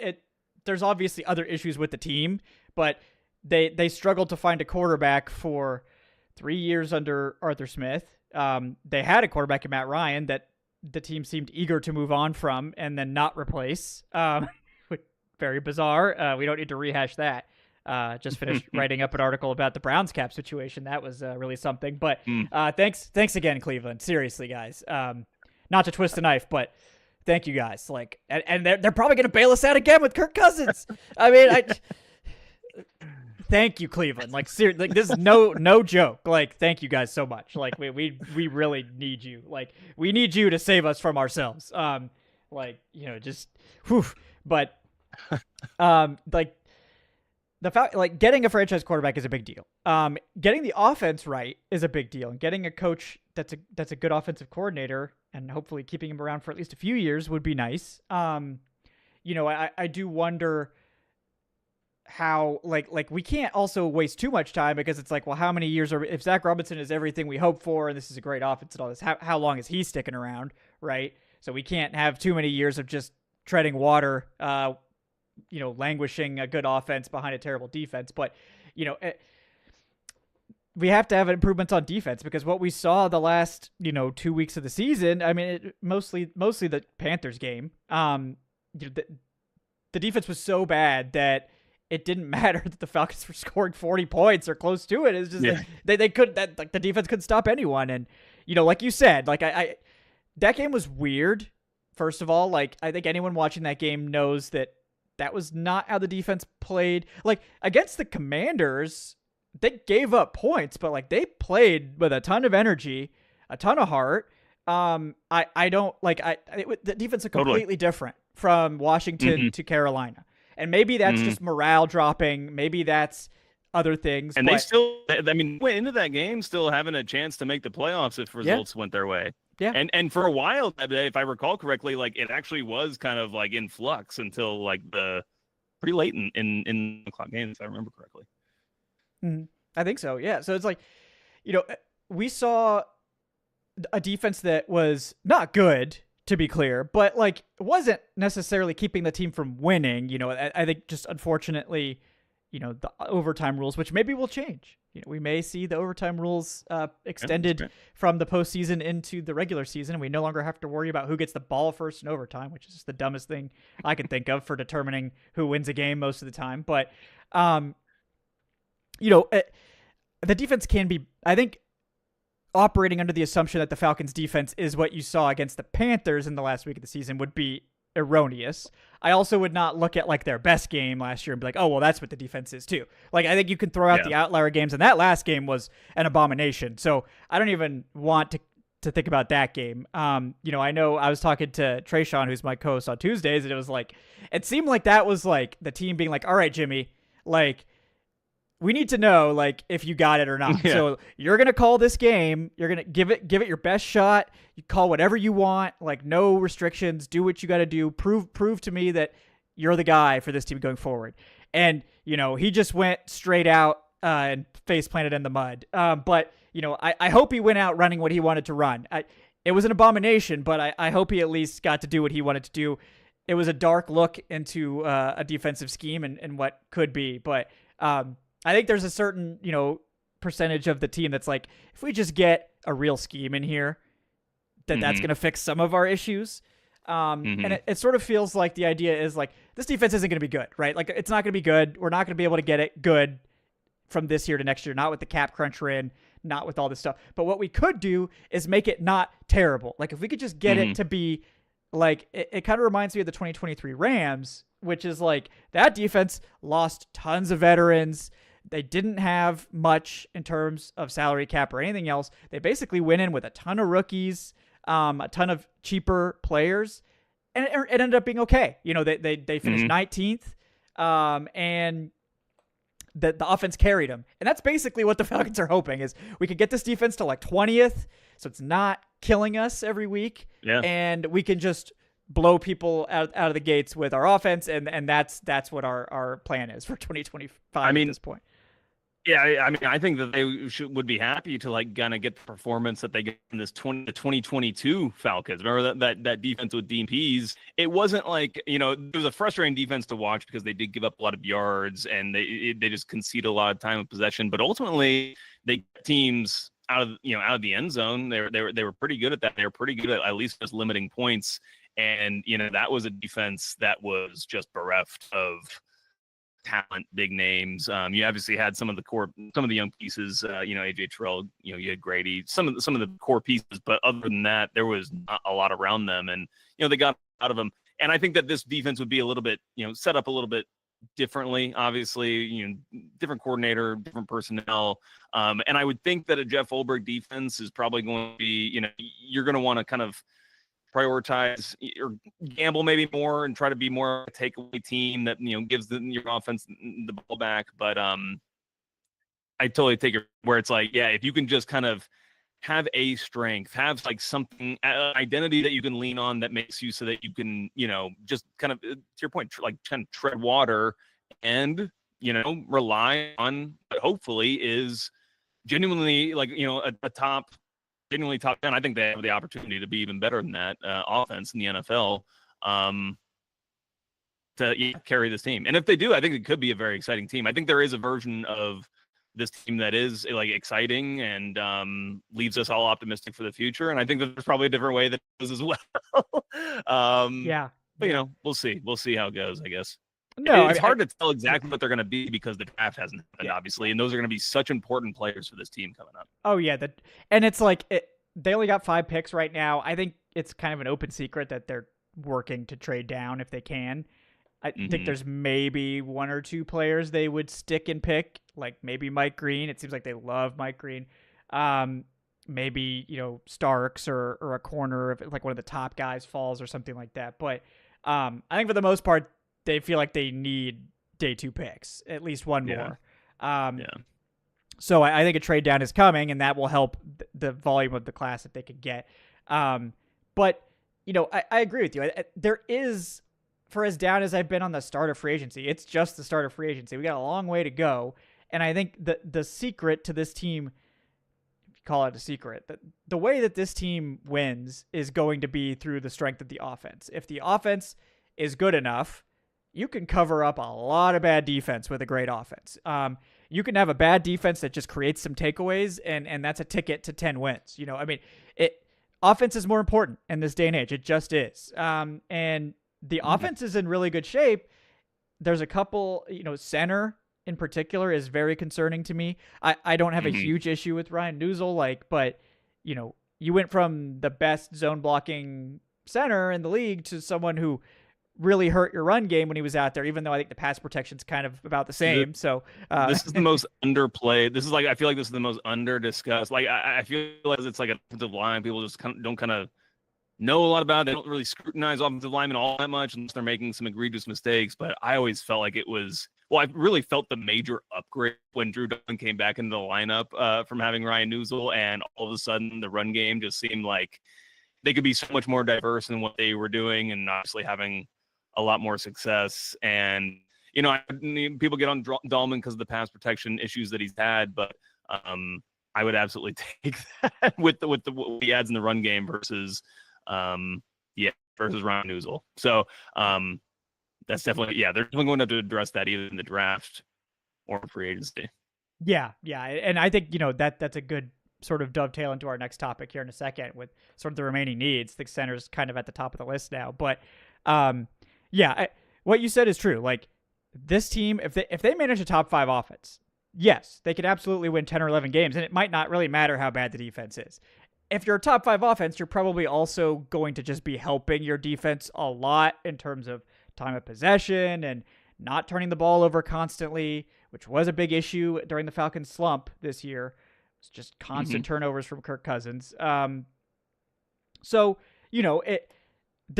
there's obviously other issues with the team, but they struggled to find a quarterback for 3 years under Arthur Smith. They had a quarterback in Matt Ryan that the team seemed eager to move on from and then not replace. Very bizarre. We don't need to rehash that. Just finished writing up an article about the Browns cap situation. That was really something. But thanks again, Cleveland. Seriously, guys. Not to twist the knife, but thank you guys. Like, and they're probably going to bail us out again with Kirk Cousins. I mean, thank you, Cleveland. Like, seriously, like, this is no joke. Like, thank you guys so much. Like, we really need you. Like, we need you to save us from ourselves. Like, you know, just whew. But like the fact, like, getting a franchise quarterback is a big deal. Getting the offense right is a big deal, and getting a coach that's a good offensive coordinator and hopefully keeping him around for at least a few years would be nice. You know, I do wonder how like we can't also waste too much time, because it's like, well, how many years are, if Zach Robinson is everything we hope for and this is a great offense and all this, how long is he sticking around, right? So we can't have too many years of just treading water, you know, languishing a good offense behind a terrible defense. But, you know, we have to have improvements on defense, because what we saw the last, you know, 2 weeks of the season, I mean, mostly the Panthers game, you know, the defense was so bad that it didn't matter that the Falcons were scoring 40 points or close to it. It's just they couldn't, that, like, the defense couldn't stop anyone. And, you know, like you said, like I that game was weird. First of all, like, I think anyone watching that game knows that was not how the defense played. Like, against the Commanders, they gave up points, but, like, they played with a ton of energy, a ton of heart. I don't like, the defense is completely different from Washington to Carolina. And maybe that's just morale dropping. Maybe that's other things. And they still, I mean, went into that game still having a chance to make the playoffs if results went their way. Yeah. And for a while, if I recall correctly, like, it actually was kind of like in flux until like the pretty late in the clock games, if I remember correctly. I think so. Yeah. So it's like, you know, we saw a defense that was not good, to be clear, but, like, wasn't necessarily keeping the team from winning. You know, I think just unfortunately, you know, the overtime rules, which maybe will change. You know, we may see the overtime rules extended from the postseason into the regular season, and we no longer have to worry about who gets the ball first in overtime, which is just the dumbest thing I can think of for determining who wins a game most of the time. But, you know, the defense can be, I think, operating under the assumption that the Falcons defense is what you saw against the Panthers in the last week of the season would be erroneous. I also would not look at, like, their best game last year and be like, oh, well, that's what the defense is too. Like, I think you can throw out the outlier games, and that last game was an abomination. So I don't even want to think about that game. You know I was talking to Trayshawn, who's my co-host on Tuesdays, and it was like, it seemed like that was like the team being like, all right, Jimmy, like, we need to know, like, if you got it or not. Yeah. So you're going to call this game. You're going to give it your best shot. You call whatever you want, like, no restrictions. Do what you got to do. Prove to me that you're the guy for this team going forward. And, you know, he just went straight out and face planted in the mud. But, you know, I hope he went out running what he wanted to run. It was an abomination, but I hope he at least got to do what he wanted to do. It was a dark look into a defensive scheme and what could be. But, I think there's a certain, you know, percentage of the team that's like, if we just get a real scheme in here, that's going to fix some of our issues. And it sort of feels like the idea is like, this defense isn't going to be good, right? Like, it's not going to be good. We're not going to be able to get it good from this year to next year, not with the cap crunch we're in, not with all this stuff. But what we could do is make it not terrible. Like, if we could just get it to be like, it kind of reminds me of the 2023 Rams, which is like, that defense lost tons of veterans. They didn't have much in terms of salary cap or anything else. They basically went in with a ton of rookies, a ton of cheaper players, and it ended up being okay. You know, they finished 19th, and the offense carried them. And that's basically what the Falcons are hoping, is we could get this defense to like 20th, so it's not killing us every week, and we can just blow people out of the gates with our offense, and that's what our plan is for 2025 at this point. Yeah, I mean, I think that they would be happy to, like, kind of get the performance that they get in this 2022 Falcons. Remember that defense with Dean Pease? It wasn't like, you know, it was a frustrating defense to watch because they did give up a lot of yards and they just conceded a lot of time of possession. But ultimately, they get teams out of the end zone. They were pretty good at that. They were pretty good at least just limiting points. And that was a defense that was just bereft of talent, big names. You obviously had some of the young pieces. AJ Terrell. You had Grady. Some of the core pieces, but other than that, there was not a lot around them. And they got out of them. And I think that this defense would be a little bit set up a little bit differently. Obviously, different coordinator, different personnel. And I would think that a Jeff Ulbrich defense is probably going to be. You're going to want to kind of prioritize or gamble maybe more and try to be more a takeaway team that gives your offense the ball back. But I totally take it where it's like, yeah, if you can just kind of have a strength, have like something identity that you can lean on that makes you so that you can just kind of to your point like kind of tread water and rely on what hopefully is genuinely like a top genuinely top 10. I think they have the opportunity to be even better than that offense in the NFL to carry this team. And if they do, I think it could be a very exciting team. I think there is a version of this team that is like exciting and leaves us all optimistic for the future. And I think that there's probably a different way that it goes as well. But we'll see. We'll see how it goes, I guess. No, it's hard to tell exactly what they're going to be because the draft hasn't happened, obviously, and those are going to be such important players for this team coming up. Oh yeah, and it's like they only got 5 picks right now. I think it's kind of an open secret that they're working to trade down if they can. I think there's maybe 1 or 2 players they would stick and pick, like maybe Mike Green. It seems like they love Mike Green. Maybe Starks or a corner if like one of the top guys falls or something like that. But I think for the most part, they feel like they need day 2 picks, at least one more. So I think a trade down is coming, and that will help the volume of the class that they could get. But I agree with you. There is, for as down as I've been on the start of free agency, it's just the start of free agency. We got a long way to go, and I think the secret to this team, if you call it a secret, the way that this team wins is going to be through the strength of the offense. If the offense is good enough, you can cover up a lot of bad defense with a great offense. You can have a bad defense that just creates some takeaways, and that's a ticket to 10 wins. Offense is more important in this day and age. It just is. And the offense is in really good shape. There's a couple, center in particular is very concerning to me. I don't have a huge issue with Ryan Nuzul, but you went from the best zone blocking center in the league to someone who really hurt your run game when he was out there, even though I think the pass protection's kind of about the same. So this is the most underplayed. This is I feel like this is the most under discussed. Like I feel like it's like an offensive line. People just don't kind of know a lot about it. They don't really scrutinize offensive linemen all that much unless they're making some egregious mistakes. But I always felt like it was, I really felt the major upgrade when Drew Dunn came back into the lineup from having Ryan Nuzul, and all of a sudden the run game just seemed like they could be so much more diverse in what they were doing, and obviously having a lot more success. And people get on Dahlman because of the pass protection issues that he's had, but I would absolutely take that with what he adds in the run game versus Ryan Nuzul. So that's definitely they're definitely going to have to address that either in the draft or free agency. Yeah, and I think that's a good sort of dovetail into our next topic here in a second with sort of the remaining needs. The center's kind of at the top of the list now, but what you said is true. Like this team, if they manage a top 5 offense, yes, they could absolutely win 10 or 11 games, and it might not really matter how bad the defense is. If you're a top 5 offense, you're probably also going to just be helping your defense a lot in terms of time of possession and not turning the ball over constantly, which was a big issue during the Falcons slump this year. It's just constant turnovers from Kirk Cousins. There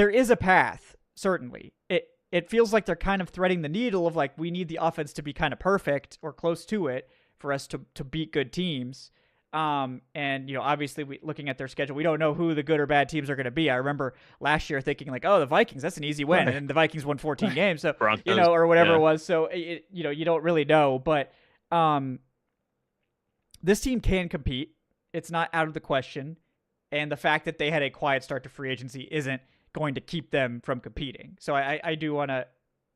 is a path, certainly. It feels like they're kind of threading the needle of like, we need the offense to be kind of perfect or close to it for us to beat good teams. Obviously looking at their schedule, we don't know who the good or bad teams are going to be. I remember last year thinking like, oh, the Vikings, that's an easy win. Right. And the Vikings won 14 games. So, Broncos, or whatever it was. So, you don't really know, but, this team can compete. It's not out of the question. And the fact that they had a quiet start to free agency isn't going to keep them from competing. So I do want to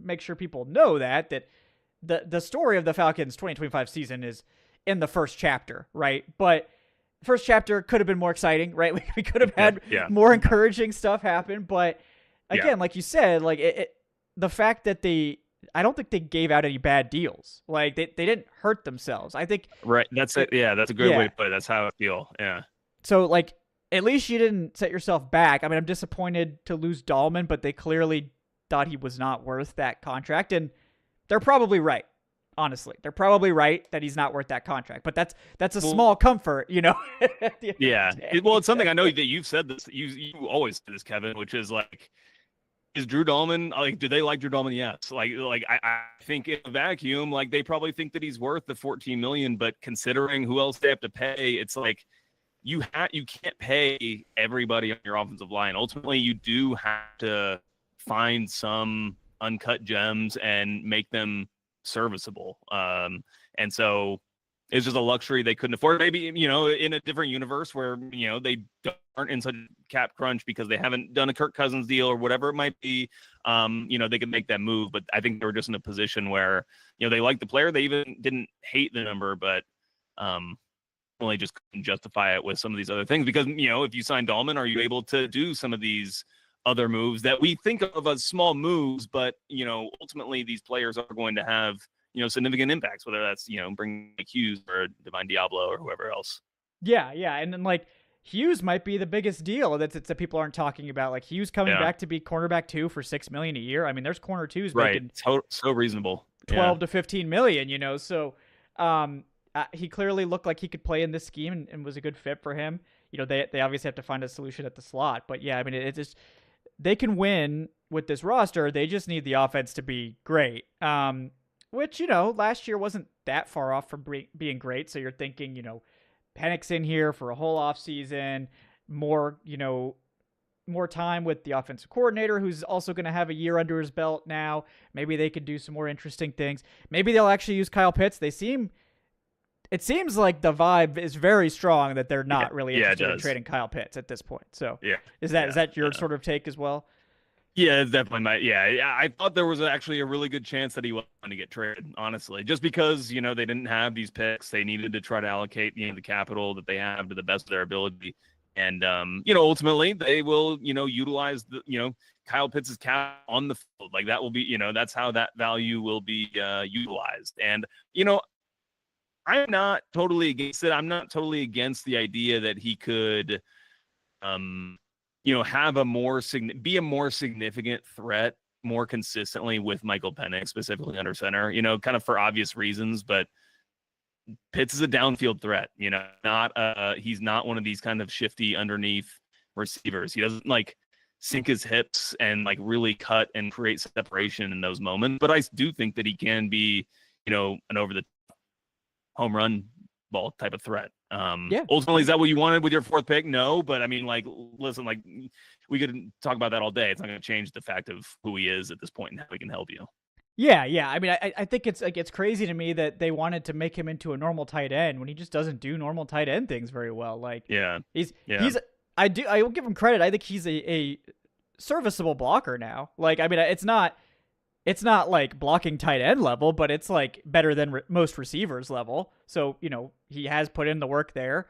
make sure people know that the story of the Falcons 2025 season is in the first chapter, right? But first chapter could have been more exciting, right? We could have had Yeah. more encouraging stuff happen, but again, Yeah. like you said, like the fact that I don't think they gave out any bad deals. Like they didn't hurt themselves. I think Right. That's it. Yeah, that's a good way yeah. to put it. That's how I feel. Yeah. So like at least you didn't set yourself back. I mean, I'm disappointed to lose Dahlman, but they clearly thought he was not worth that contract, and they're probably right. Honestly, they're probably right that he's not worth that contract. But that's a small comfort, you know. Yeah. Well, it's something I know that you've said this. You always say this, Kevin, which is like, is Drew Dahlman, like, do they like Drew Dahlman? Yes. Like I think in a vacuum, like they probably think that he's worth the $14 million, but considering who else they have to pay, it's like you can't pay everybody on your offensive line. Ultimately, you do have to find some uncut gems and make them serviceable. And so it's just a luxury they couldn't afford. Maybe, you know, in a different universe where, you know, they aren't in such cap crunch because they haven't done a Kirk Cousins deal or whatever it might be, you know, they could make that move. But I think they were just in a position where, you know, they liked the player. They even didn't hate the number, but only just couldn't justify it with some of these other things. Because, you know, if you sign Dahlman, are you able to do some of these other moves that we think of as small moves, but, you know, ultimately these players are going to have, you know, significant impacts, whether that's, you know, bringing Hughes or Divine Diablo or whoever else. Yeah, and then like Hughes might be the biggest deal that people aren't talking about. Like Hughes coming back to be cornerback 2 for $6 million a year. I mean, there's corner 2s making so reasonable, 12 to 15 million. You know, so he clearly looked like he could play in this scheme and was a good fit for him. You know, they obviously have to find a solution at the slot, but yeah, I mean, it's just they can win with this roster. They just need the offense to be great. Which, you know, last year wasn't that far off from being great. So you're thinking, you know, Penix in here for a whole offseason, more, you know, more time with the offensive coordinator who's also going to have a year under his belt now. Maybe they could do some more interesting things. Maybe they'll actually use Kyle Pitts. It seems like the vibe is very strong that they're not really interested in trading Kyle Pitts at this point. So is that your sort of take as well? Yeah, it's definitely I thought there was actually a really good chance that he was going to get traded, honestly, just because, you know, they didn't have these picks. They needed to try to allocate, you know, the capital that they have to the best of their ability. And, you know, ultimately they will, you know, utilize the, you know, Kyle Pitts' cap on the field. Like that will be, you know, that's how that value will be utilized. And, you know, I'm not totally against it. I'm not totally against the idea that he could, you know, have be a more significant threat more consistently with Michael Penix, specifically under center, you know, kind of for obvious reasons. But Pitts is a downfield threat, you know, he's not one of these kind of shifty underneath receivers. He doesn't like sink his hips and like really cut and create separation in those moments. But I do think that he can be, you know, an over the home run ball type of threat. Ultimately, is that what you wanted with your 4th pick? No, but I mean, like, listen, like we could talk about that all day. It's not going to change the fact of who he is at this point and how he can help you. Yeah. I mean, I think it's crazy to me that they wanted to make him into a normal tight end when he just doesn't do normal tight end things very well. Like, I will give him credit. I think he's a serviceable blocker now. Like, I mean, it's not like blocking tight end level, but it's like better than most receivers level. So, you know, he has put in the work there.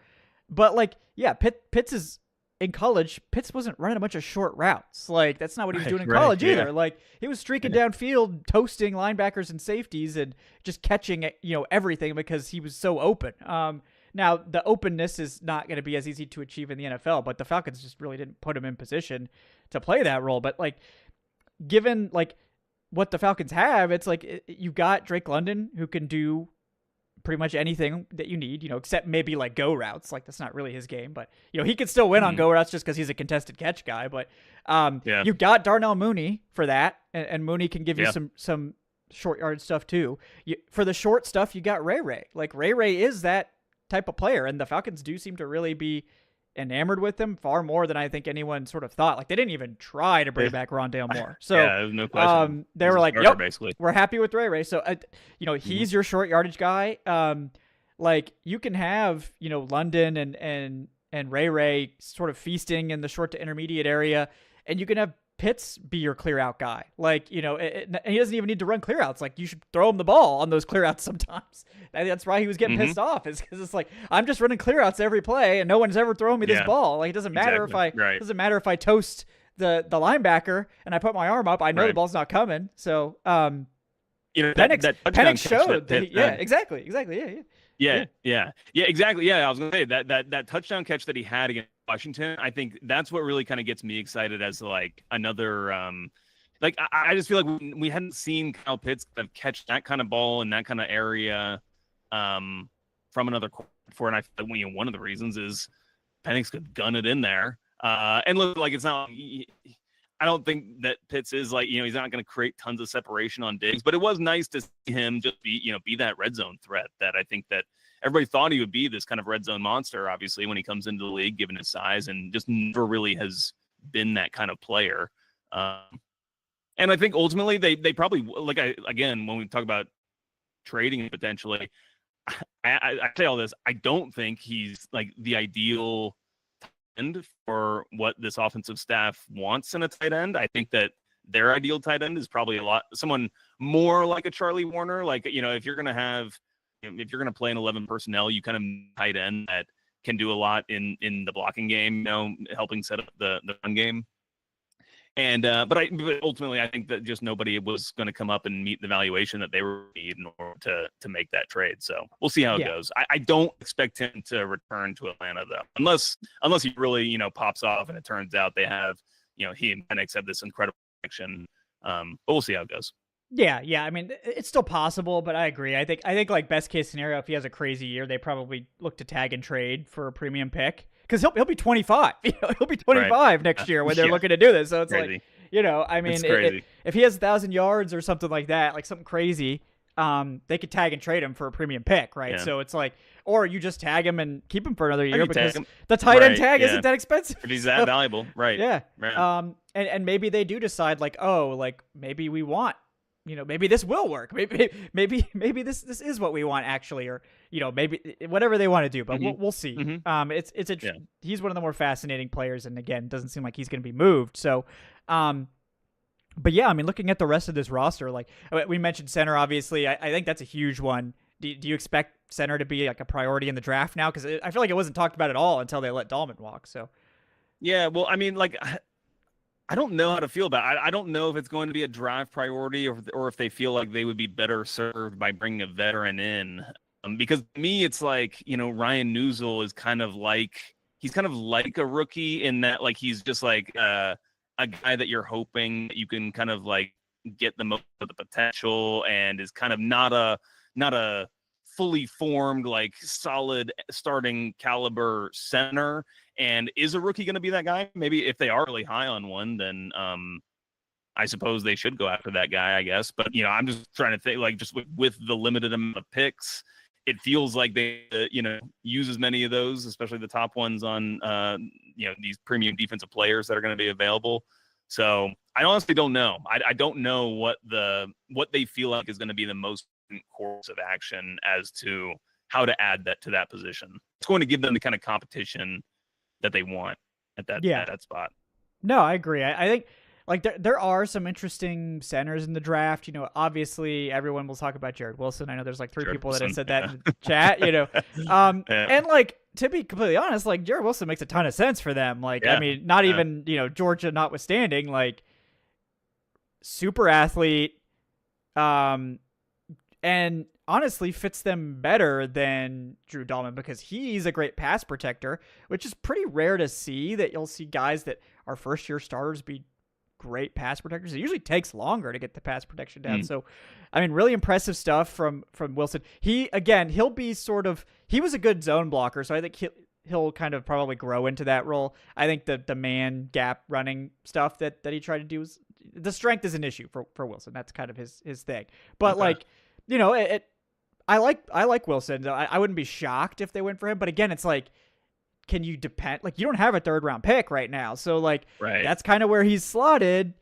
But like, yeah, Pitts is in college. Pitts wasn't running a bunch of short routes. Like, that's not what he was doing in college either. Like, he was streaking downfield, toasting linebackers and safeties and just catching, you know, everything because he was so open. Now, the openness is not going to be as easy to achieve in the NFL, but the Falcons just really didn't put him in position to play that role. But like, given like what the Falcons have, it's like you've got Drake London who can do pretty much anything that you need, you know, except maybe like go routes. Like that's not really his game, but you know, he could still win on go routes just because he's a contested catch guy. But you've got Darnell Mooney for that, and Mooney can give you some short yard stuff too. For the short stuff, you got Ray. Like Ray is that type of player, and the Falcons do seem to really be enamored with him far more than I think anyone sort of thought. Like they didn't even try to bring back Rondale Moore. So there's no question. They were like, "Yep, basically, we're happy with Ray." So you know, he's your short yardage guy. Like you can have, you know, London and Ray sort of feasting in the short to intermediate area, and you can have Pitts be your clear out guy. Like, you know, and he doesn't even need to run clear outs. Like, you should throw him the ball on those clear outs sometimes. That's why he was getting pissed off, is because it's like, I'm just running clear outs every play and no one's ever thrown me this ball. Like, it doesn't matter doesn't matter if I toast the linebacker and I put my arm up. I know the ball's not coming. So, you know, Penix showed that exactly. Yeah, exactly. Yeah, I was gonna say that touchdown catch that he had against Washington, I think that's what really kind of gets me excited as like another like I just feel like we hadn't seen Kyle Pitts kind of catch that kind of ball in that kind of area from another quarter before, and I feel like one of the reasons is Penix could gun it in there and look like it's not. I don't think that Pitts is like, you know, he's not going to create tons of separation on Diggs, but it was nice to see him just be that red zone threat that I think that everybody thought he would be, this kind of red zone monster, obviously, when he comes into the league, given his size, and just never really has been that kind of player. And I think ultimately they probably, like, again, when we talk about trading potentially, I say all this, I don't think he's like the ideal end for what this offensive staff wants in a tight end. I think that their ideal tight end is probably someone more like a Charlie Warner. Like, you know, if you're going to play an 11 personnel, you kind of tight end that can do a lot in the blocking game, you know, helping set up the run game. And but ultimately, I think that just nobody was going to come up and meet the valuation that they were need in order to make that trade. So we'll see how it goes. I don't expect him to return to Atlanta though, unless he really, you know, pops off and it turns out they have, you know, he and Penix have this incredible connection. But we'll see how it goes. Yeah. I mean, it's still possible, but I agree. I think like best case scenario, if he has a crazy year, they probably look to tag and trade for a premium pick. Because he'll be 25. You know, he'll be 25 next year when they're looking to do this. So it's crazy. Like, you know, I mean, if he has 1,000 yards or something like that, like something crazy, they could tag and trade him for a premium pick, right? Yeah. So it's like, or you just tag him and keep him for another year because the tight end tag isn't that expensive. If he's that valuable, right? Yeah. Right. And maybe they do decide like, oh, like maybe we want, you know, maybe this will work. Maybe this is what we want actually, or, you know, maybe whatever they want to do, but we'll see. It's he's one of the more fascinating players. And again, doesn't seem like he's going to be moved. So, but yeah, I mean, looking at the rest of this roster, like we mentioned center, obviously, I think that's a huge one. Do you expect center to be like a priority in the draft now? Cause I feel like it wasn't talked about at all until they let Dahlman walk. So yeah, well, I mean, like, I don't know how to feel about it. I don't know if it's going to be a draft priority or if they feel like they would be better served by bringing a veteran in. Because to me, it's like, you know, Ryan Newsel is kind of like a rookie in that, like, he's just like a guy that you're hoping that you can kind of like get the most of the potential, and is kind of not a fully formed, like, solid starting caliber center. And is a rookie going to be that guy? Maybe if they are really high on one, then I suppose they should go after that guy, I guess. But, you know, I'm just trying to think, like, just with the limited amount of picks, it feels like they, you know, use as many of those, especially the top ones on, you know, these premium defensive players that are going to be available. So I honestly don't know. I don't know what they feel like is going to be the most course of action as to how to add that to that position. It's going to give them the kind of competition that they want at that spot. No, I agree. I think like there are some interesting centers in the draft. You know, obviously everyone will talk about Jared Wilson. I know there's like three people that have said that in the chat, you know. And like, to be completely honest, like Jared Wilson makes a ton of sense for them. Like, I mean, not even, you know, Georgia notwithstanding, like super athlete, and honestly fits them better than Drew Dahlman because he's a great pass protector, which is pretty rare to see, that you'll see guys that are first year starters be great pass protectors. It usually takes longer to get the pass protection down. So, I mean, really impressive stuff from Wilson. He'll be sort of, he was a good zone blocker, so I think he'll kind of probably grow into that role. I think the man gap running stuff that he tried to do is, the strength is an issue for Wilson. That's kind of his thing. But like, you know, I like Wilson. I wouldn't be shocked if they went for him, but again, it's like, can you depend? Like, you don't have a 3rd round pick right now, so like, that's kind of where he's slotted.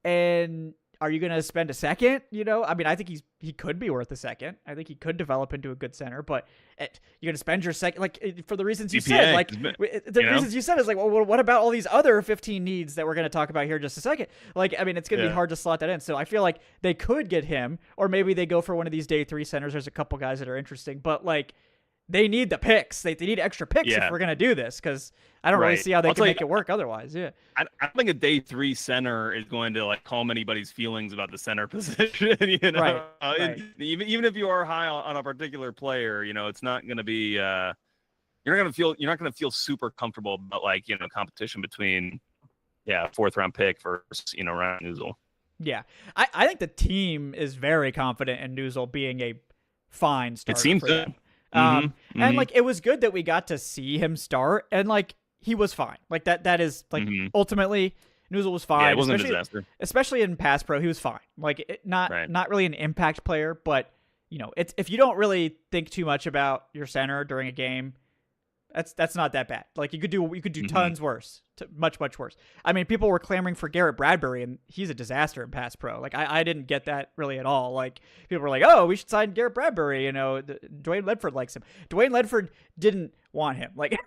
And are you going to spend a second? I mean, I think he could be worth a second. I think he could develop into a good center, but you're going to spend your second, like, for the reasons you said, like the reasons you said is like, well, what about all these other 15 needs that we're going to talk about here in just a second? Like, I mean, it's going to be hard to slot that in. So I feel like they could get him, or maybe they go for one of these day 3 centers. There's a couple guys that are interesting, but like, they need the picks. They need extra picks if we're going to do this, because I don't really see how they can make it work otherwise. Yeah. I don't think a day 3 center is going to like calm anybody's feelings about the center position. Right. Even if you are high on a particular player, it's not going to be. You're not going to feel super comfortable about like competition between 4th round pick versus Ryan Nuzul. Yeah, I think the team is very confident in Nuzul being a fine starter. It seems for to. them. And like, it was good that we got to see him start, and like, he was fine. Like that is like, ultimately Nuzul was fine. Yeah, it wasn't a disaster. Especially in pass pro, he was fine. Like, not really an impact player, but it's, if you don't really think too much about your center during a game, that's not that bad. Like, you could do tons worse, much worse. I mean, people were clamoring for Garrett Bradbury, and he's a disaster in pass pro. Like, I didn't get that really at all. Like, people were like, oh, we should sign Garrett Bradbury. Dwayne Ledford likes him. Dwayne Ledford didn't want him. Like,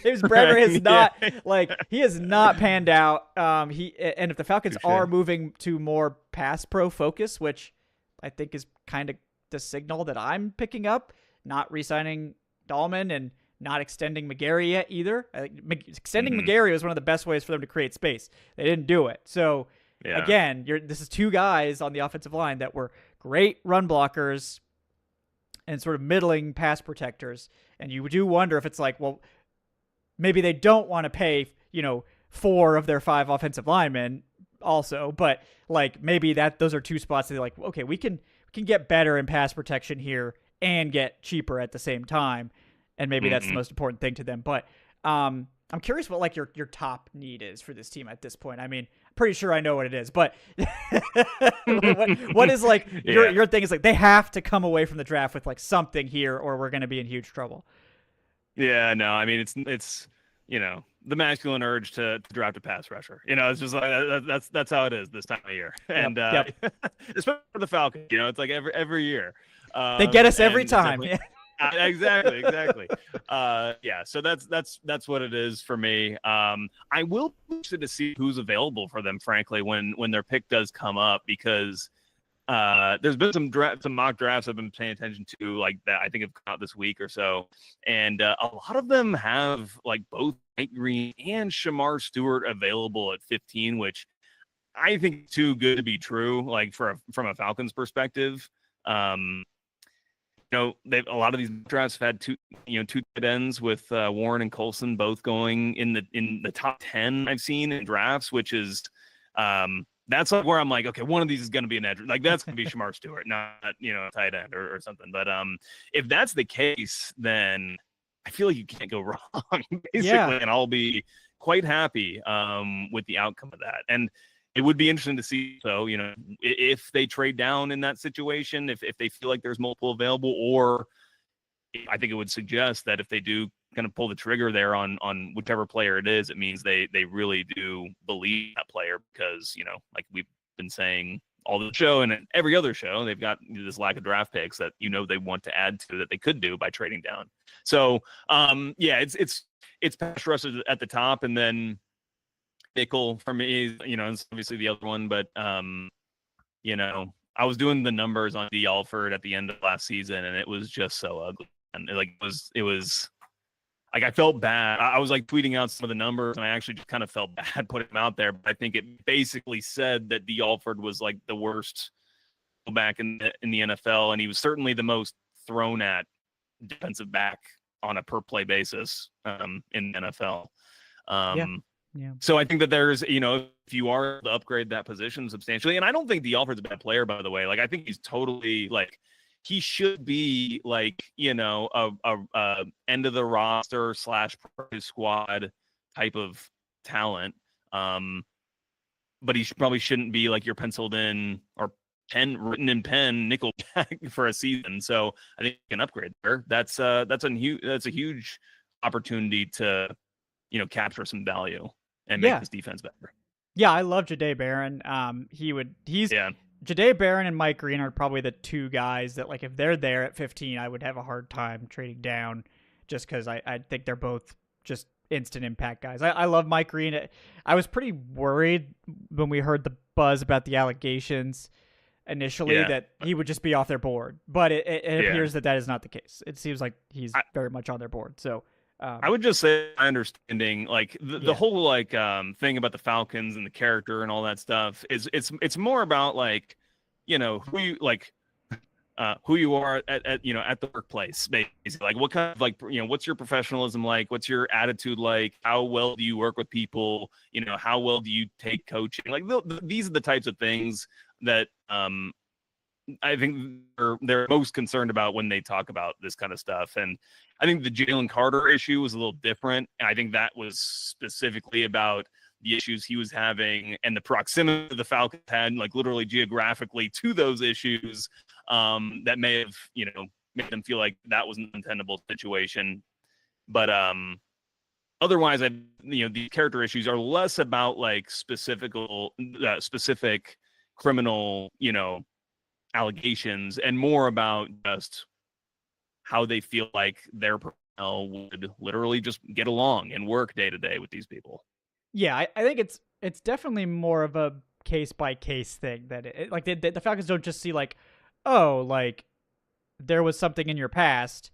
James Bradbury is not like, he has not panned out. And if the Falcons are moving to more pass pro focus, which I think is kind of the signal that I'm picking up, not re-signing Dahlman and not extending McGarry yet either. Extending McGarry was one of the best ways for them to create space. They didn't do it. So again, this is 2 guys on the offensive line that were great run blockers and sort of middling pass protectors. And you do wonder if it's like, well, maybe they don't want to pay, 4 of their 5 offensive linemen also, but like, maybe those are 2 spots that they're like, okay, we can get better in pass protection here and get cheaper at the same time. And maybe that's the most important thing to them. But I'm curious what like your top need is for this team at this point. I mean, I'm pretty sure I know what it is, but what is like your thing is like, they have to come away from the draft with like something here, or we're going to be in huge trouble. Yeah, no, I mean, it's the masculine urge to draft a pass rusher. It's just like that's how it is this time of year. And especially for the Falcons, it's like every year. They get us every time. Exactly. So that's what it is for me. I will be interested to see who's available for them, frankly, when their pick does come up, because there's been some mock drafts I've been paying attention to, like that I think have come out this week or so, and a lot of them have like both Mike Green and Shamar Stewart available at 15, which I think too good to be true, like from a Falcons perspective. A lot of these drafts have had 2 tight ends, with Warren and Coulson both going in the top 10 I've seen in drafts, which is that's like where I'm like, okay, one of these is going to be an edge. Like, that's going to be Shamar Stewart, not a tight end or something. But if that's the case, then I feel like you can't go wrong, basically, and I'll be quite happy with the outcome of that. And it would be interesting to see, so, if they trade down in that situation, if they feel like there's multiple available, or I think it would suggest that if they do kind of pull the trigger there on whichever player it is, it means they really do believe that player, because, like we've been saying all the show and every other show, they've got this lack of draft picks that, they want to add to that they could do by trading down. So, it's pass rush at the top, and then nickel for me, it's obviously the other one, but I was doing the numbers on D. Alford at the end of last season, and it was just so ugly. And it was like, I felt bad. I was like tweeting out some of the numbers, and I actually just kind of felt bad putting them out there. But I think it basically said that D. Alford was like the worst back in the NFL, and he was certainly the most thrown at defensive back on a per play basis in the NFL. Yeah. So I think that there's, if you are to upgrade that position substantially, and I don't think D. Alford's a bad player, by the way. Like, I think he's totally like, he should be like, a end of the roster / practice squad type of talent. But he probably shouldn't be like your penciled in or written in pen nickel back for a season. So I think you can upgrade there. That's a huge opportunity to, capture some value and make this defense better. Yeah, I love Jahdae Barron. He's Yeah. Jahdae Barron and Mike Green are probably the two guys that, like, if they're there at 15, I would have a hard time trading down, just because I think they're both just instant impact guys. I love Mike Green. I was pretty worried when we heard the buzz about the allegations initially Yeah. that he would just be off their board, but it Yeah. appears that is not the case. It seems like he's I, very much on their board. So I would just say my understanding, like the yeah, whole like thing about the Falcons and the character and all that stuff is it's more about like, who you like who you are at at the workplace, basically. Like what kind of like what's your professionalism like? What's your attitude like? How well do you work with people? How well do you take coaching? Like these are the types of things that I think they're most concerned about when they talk about this kind of stuff. And I think the Jalen Carter issue was a little different. And I think that was specifically about the issues he was having and the proximity the Falcons had, like literally geographically, to those issues that may have, made them feel like that was an untenable situation. But otherwise, the character issues are less about like specific criminal, allegations, and more about just how they feel like their personnel would literally just get along and work day to day with these people. yeah, I think it's definitely more of a case by case thing that like the Falcons don't just see like, oh, like there was something in your past.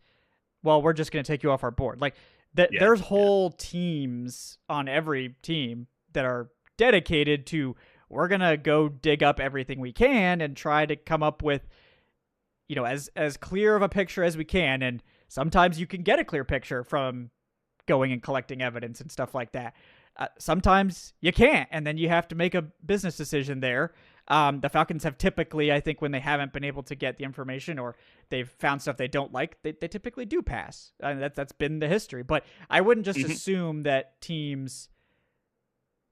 Well, we're just going to take you off our board. Like there's whole teams on every team that are dedicated to, we're going to go dig up everything we can and try to come up with, as clear of a picture as we can. And sometimes you can get a clear picture from going and collecting evidence and stuff like that. Sometimes you can't, and then you have to make a business decision there. The Falcons have typically, I think, when they haven't been able to get the information or they've found stuff they don't like, they typically do pass. That's been the history. But I wouldn't just assume that teams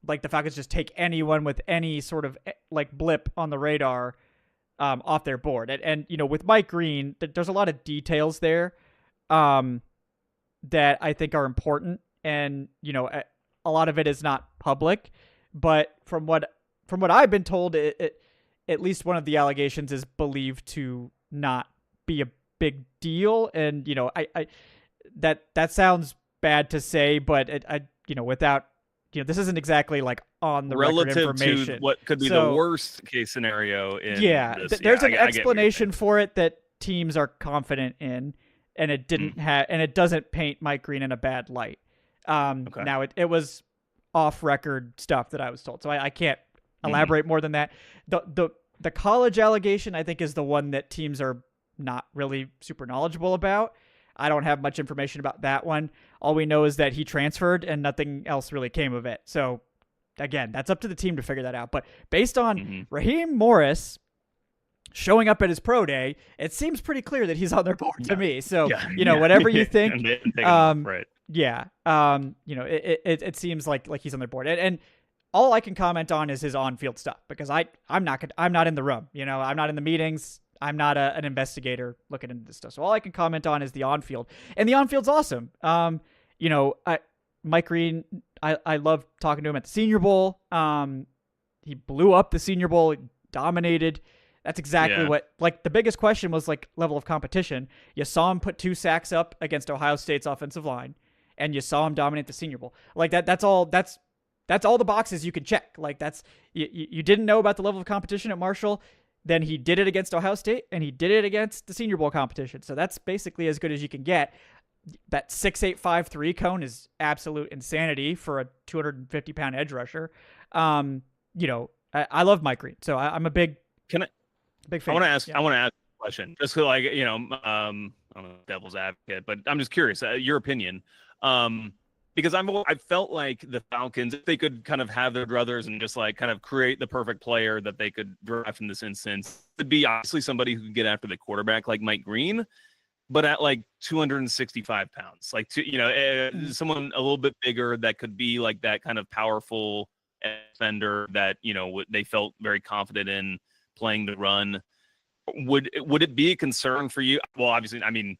like the Falcons just take anyone with any sort of like blip on the radar off their board. And with Mike Green, there's a lot of details there that I think are important. And, a lot of it is not public, but from what I've been told, it at least one of the allegations is believed to not be a big deal. And I that sounds bad to say, but without this isn't exactly like on the relative record information to what could be the worst case scenario. There's an explanation for it that teams are confident in, and it didn't and it doesn't paint Mike Green in a bad light. Okay. Now it was off record stuff that I was told, so I can't elaborate more than that. The college allegation, I think, is the one that teams are not really super knowledgeable about. I don't have much information about that one. All we know is that he transferred and nothing else really came of it. So again, that's up to the team to figure that out. But based on Raheem Morris showing up at his pro day, it seems pretty clear that he's on their board to me. So, whatever you think, it seems like he's on their board. And all I can comment on is his on-field stuff, because I'm not in the room. I'm not in the meetings. I'm not an investigator looking into this stuff. So all I can comment on is the on-field, and the on-field's awesome. Mike Green, I love talking to him at the Senior Bowl. He blew up the Senior Bowl, dominated. That's exactly what, like, the biggest question was like level of competition. You saw him put 2 sacks up against Ohio State's offensive line, and you saw him dominate the Senior Bowl. Like that's all the boxes you could check. Like you didn't know about the level of competition at Marshall. Then he did it against Ohio State, and he did it against the Senior Bowl competition. So that's basically as good as you can get. That 6'8", 5'3" cone is absolute insanity for a 250-pound edge rusher. I love Mike Green, so I'm a big fan. I want to ask a question, just so, like, I'm a devil's advocate, but I'm just curious, your opinion. Because I felt like the Falcons, if they could kind of have their druthers and just like kind of create the perfect player that they could draft in this instance, would be obviously somebody who could get after the quarterback like Mike Green, but at like 265 pounds, like someone a little bit bigger that could be like that kind of powerful defender that they felt very confident in playing the run. Would it be a concern for you? Well, obviously, I mean,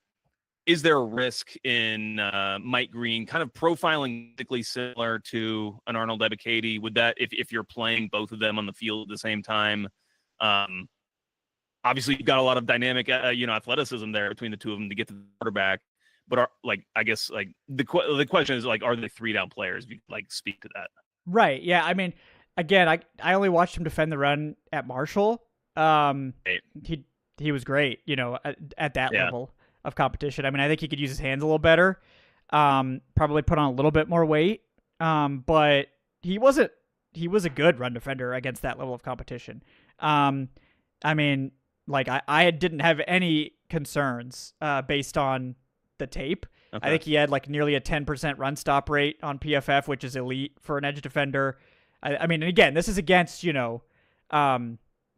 is there a risk in Mike Green kind of profiling physically similar to an Arnold Ebiketie? Would that, if you're playing both of them on the field at the same time, obviously you've got a lot of dynamic, athleticism there between the two of them to get to the quarterback. But I guess the question is are they 3-down players? If you speak to that. Right. Yeah. I mean, again, I only watched him defend the run at Marshall. He was great, at that level of competition. I mean, I think he could use his hands a little better. Probably put on a little bit more weight. But he was a good run defender against that level of competition. I mean, I didn't have any concerns based on the tape. Okay. I think he had nearly a 10% run stop rate on PFF, which is elite for an edge defender. I mean, and again, this is against,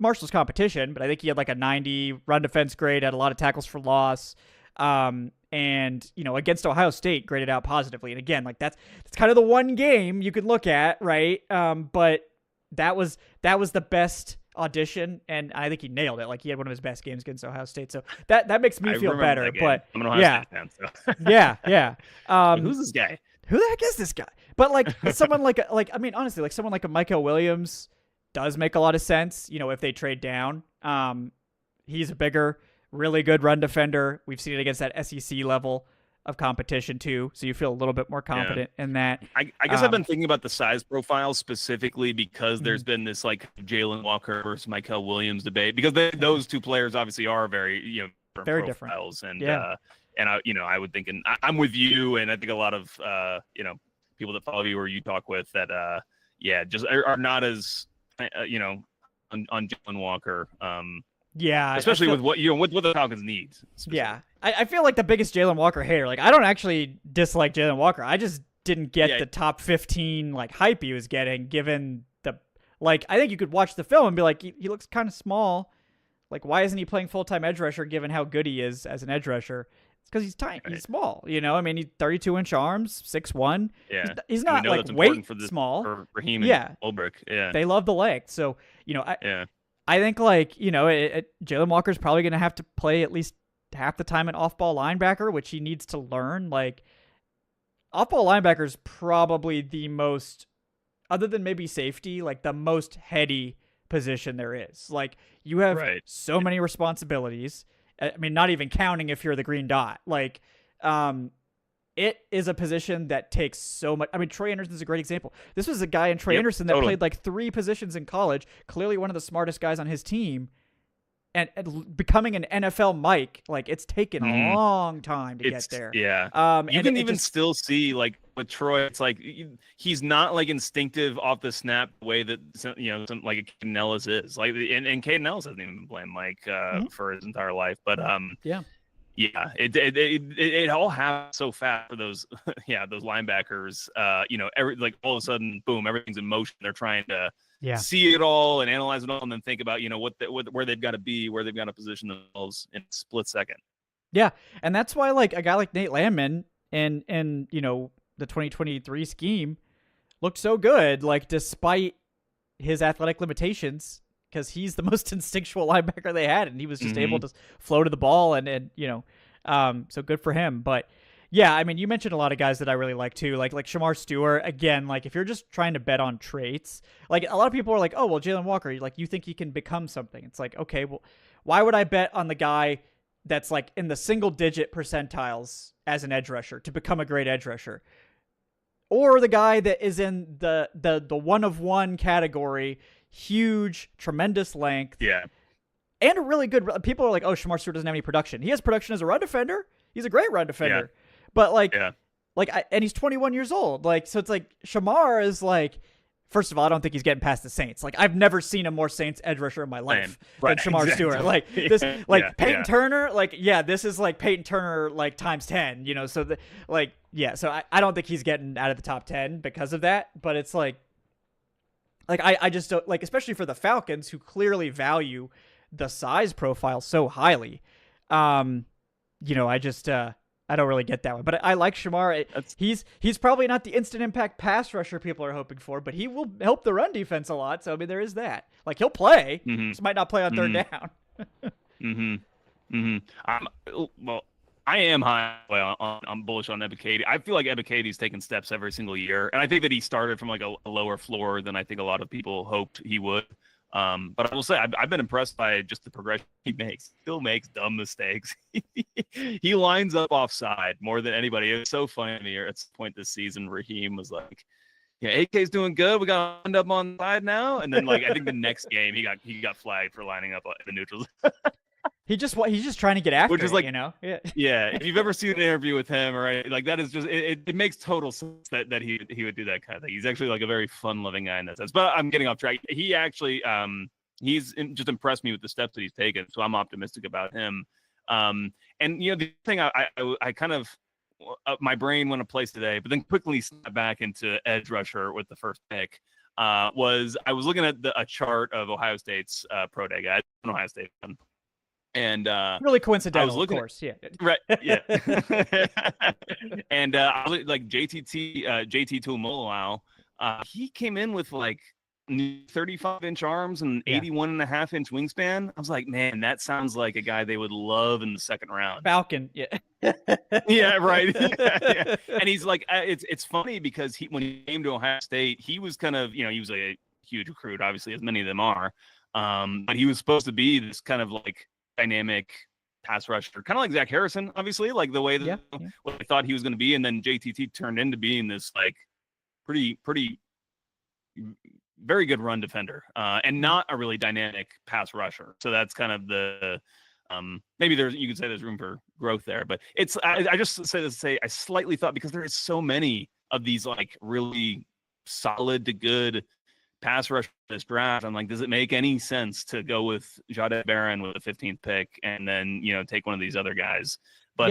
Marshall's competition, but I think he had a 90 run defense grade, had a lot of tackles for loss. And, against Ohio State graded out positively. And again, that's kind of the one game you could look at, right? But that was the best audition, and I think he nailed it. He had one of his best games against Ohio State, so that makes me feel better. But I'm an Ohio State fan, so. yeah. Who's this guy? Who the heck is this guy? But someone I mean, honestly, someone like a Micah Williams does make a lot of sense. If they trade down, he's a bigger, really good run defender. We've seen it against that SEC level of competition too, so you feel a little bit more confident in that. I guess I've been thinking about the size profile specifically because there's been this Jalen Walker versus Michael Williams debate, because those two players obviously are very very profiles, different. And I would think, and I'm with you, and I think a lot of people that follow you or you talk with that just are not as on Jalen Walker. Especially with what the Falcons need. Yeah, I feel like the biggest Jalen Walker hater. I don't actually dislike Jalen Walker. I just didn't get the top 15 hype he was getting, given the I think you could watch the film and be like, he looks kind of small. Why isn't he playing full-time edge rusher given how good he is as an edge rusher? It's because he's tiny. Right. He's small. I mean, he's 32-inch arms, 6'1". Yeah, he's not weight small. For Raheem and Ulbrich. Yeah, they love the length. So I think Jalen Walker's probably going to have to play at least half the time an off-ball linebacker, which he needs to learn. Off-ball linebacker is probably the most, other than maybe safety, the most heady position there is. You have so many responsibilities. I mean, not even counting if you're the green dot. It is a position that takes so much. I mean, Troy Anderson is a great example. This was a guy in Troy Anderson that played 3 positions in college, clearly one of the smartest guys on his team, and becoming an NFL Mike, it's taken a long time to get there. Yeah. You can even still see, with Troy, it's he's not instinctive off the snap the way that, Caden Ellis is. And Caden Ellis hasn't even been playing Mike for his entire life. But, yeah, it all happens so fast for those those linebackers. All of a sudden, boom, everything's in motion. They're trying to see it all and analyze it all, and then think about where they've got to be, where they've got to position themselves in a split second. Yeah, and that's why a guy like Nate Landman and the 2023 scheme looked so good. Despite his athletic limitations, because he's the most instinctual linebacker they had, and he was just able to flow to the ball, and so good for him. But yeah, I mean, you mentioned a lot of guys that I really like too, like Shamar Stewart. Again, if you're just trying to bet on traits, a lot of people are like, oh, well, Jalen Walker, you think he can become something? It's okay, well, why would I bet on the guy that's in the single-digit percentiles as an edge rusher to become a great edge rusher? Or the guy that is in the one-of-one category, huge, tremendous length. Yeah. And a really good... People are like, oh, Shamar Stewart doesn't have any production. He has production as a run defender. He's a great run defender. Yeah. But, and he's 21 years old. So it's Shamar is first of all, I don't think he's getting past the Saints. I've never seen a more Saints edge rusher in my life than Shamar Stewart. Peyton Turner, this is Peyton Turner, times 10, so so I don't think he's getting out of the top 10 because of that, but it's I just don't, especially for the Falcons, who clearly value the size profile so highly. I don't really get that one, but I like Shamar. He's probably not the instant impact pass rusher people are hoping for, but he will help the run defense a lot. So I mean, there is that. He'll play, just might not play on third down. Well, I am high on bullish on Ebiketie. I feel like Ebiketie's taken steps every single year, and I think that he started from like a lower floor than I think a lot of people hoped he would. But I will say I've been impressed by just the progression he makes. Still makes dumb mistakes. He lines up offside more than anybody. It was so funny to me at some point this season. Raheem was like, "Yeah, AK's doing good. We got to end up on side now." And then like I think the next game he got flagged for lining up in the neutrals. He's just trying to get after Which is like, Yeah. yeah. If you've ever seen an interview with him, or like that is just it makes total sense that he would do that kind of thing. He's actually like a very fun loving guy in that sense. But I'm getting off track. He actually just impressed me with the steps that he's taken, so I'm optimistic about him. And the thing I kind of my brain went a place today, but then quickly snapped back into edge rusher with the first pick. Was I was looking at a chart of Ohio State's pro day guys, Ohio State. And really coincidental, I was looking of course. Yeah. Right. Yeah. And I was like JT Tuimoloau, he came in with like 35-inch arms and 81.5-inch wingspan. I was like, man, that sounds like a guy they would love in the second round. Falcon. Yeah. Yeah. Right. Yeah. And he's like, it's funny because when he came to Ohio State, he was kind of, he was a huge recruit, obviously, as many of them are. But he was supposed to be this kind of like dynamic pass rusher, kind of like Zach Harrison, obviously, like the way that what I thought he was going to be. And then JTT turned into being this like pretty very good run defender, and not a really dynamic pass rusher. So that's kind of the maybe you could say there's room for growth there, but I just say I slightly thought, because there is so many of these like really solid to good pass rush this draft, I'm like, does it make any sense to go with Jahdae Barron with the 15th pick and then take one of these other guys? But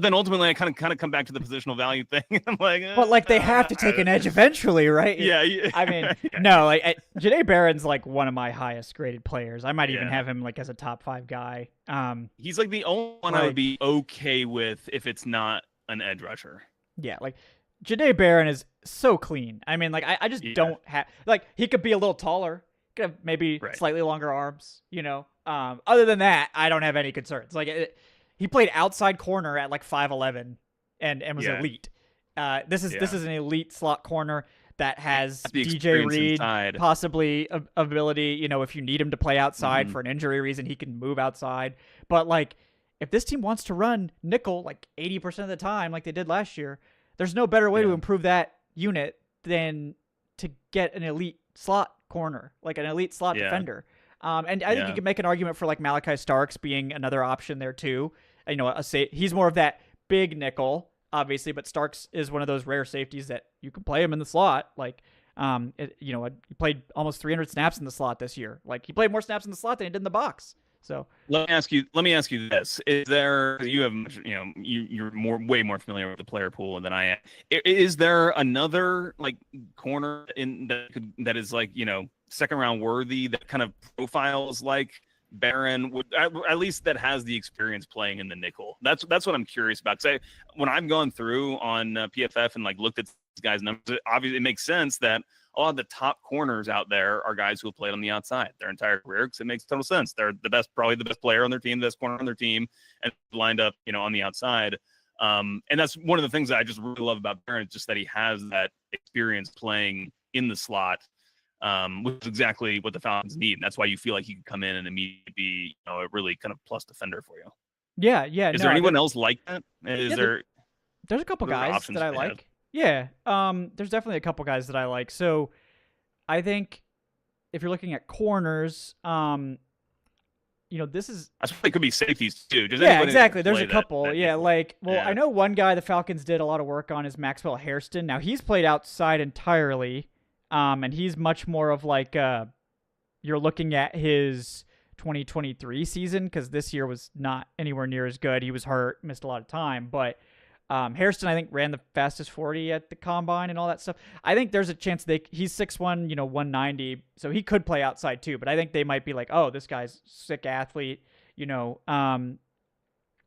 then ultimately I kind of come back to the positional value thing. I'm like, but like they have to take an edge eventually, right? Yeah. I mean, no, like Jahdae Barron's like one of my highest graded players. I might even have him like as a top 5 guy. He's like the only one I would be okay with if it's not an edge rusher. Yeah, like Jahdae Barron is so clean. I mean, like I just don't have, like, he could be a little taller, could have maybe slightly longer arms, Other than that, I don't have any concerns. Like he played outside corner at like 5'11" and was elite. This is an elite slot corner that has DJ Reed possibly ability. If you need him to play outside for an injury reason, he can move outside. But like, if this team wants to run nickel like 80% of the time, like they did last year, there's no better way to improve that unit than to get an elite slot corner, like an elite slot defender. And I think you can make an argument for like Malachi Starks being another option there too. He's more of that big nickel, obviously, but Starks is one of those rare safeties that you can play him in the slot. Like, he played almost 300 snaps in the slot this year. Like, he played more snaps in the slot than he did in the box. So let me ask you this: is there, you're way more familiar with the player pool than I am? Is there another like corner that is like second round worthy, that kind of profiles like Barron, would at least that has the experience playing in the nickel? That's what I'm curious about. Because when I've gone through on PFF and like looked at these guys' numbers, obviously it makes sense that a lot of the top corners out there are guys who have played on the outside their entire career, because it makes total sense. They're probably the best player on their team, the best corner on their team, and lined up, on the outside. And that's one of the things that I just really love about Barron, just that he has that experience playing in the slot, which is exactly what the Falcons need. And that's why you feel like he could come in and immediately be, a really kind of plus defender for you. Yeah. Is there anyone else like that? There's a couple guys that I like. Yeah, there's definitely a couple guys that I like. So I think if you're looking at corners, this is... I suppose it could be safeties too. Exactly. There's a couple. I know one guy the Falcons did a lot of work on is Maxwell Hairston. Now, he's played outside entirely, and he's much more of like, you're looking at his 2023 season, because this year was not anywhere near as good. He was hurt, missed a lot of time, but... Hairston, I think, ran the fastest 40 at the combine and all that stuff. I think there's a chance he's 6'1", 190, so he could play outside too. But I think they might be like, oh, this guy's sick athlete,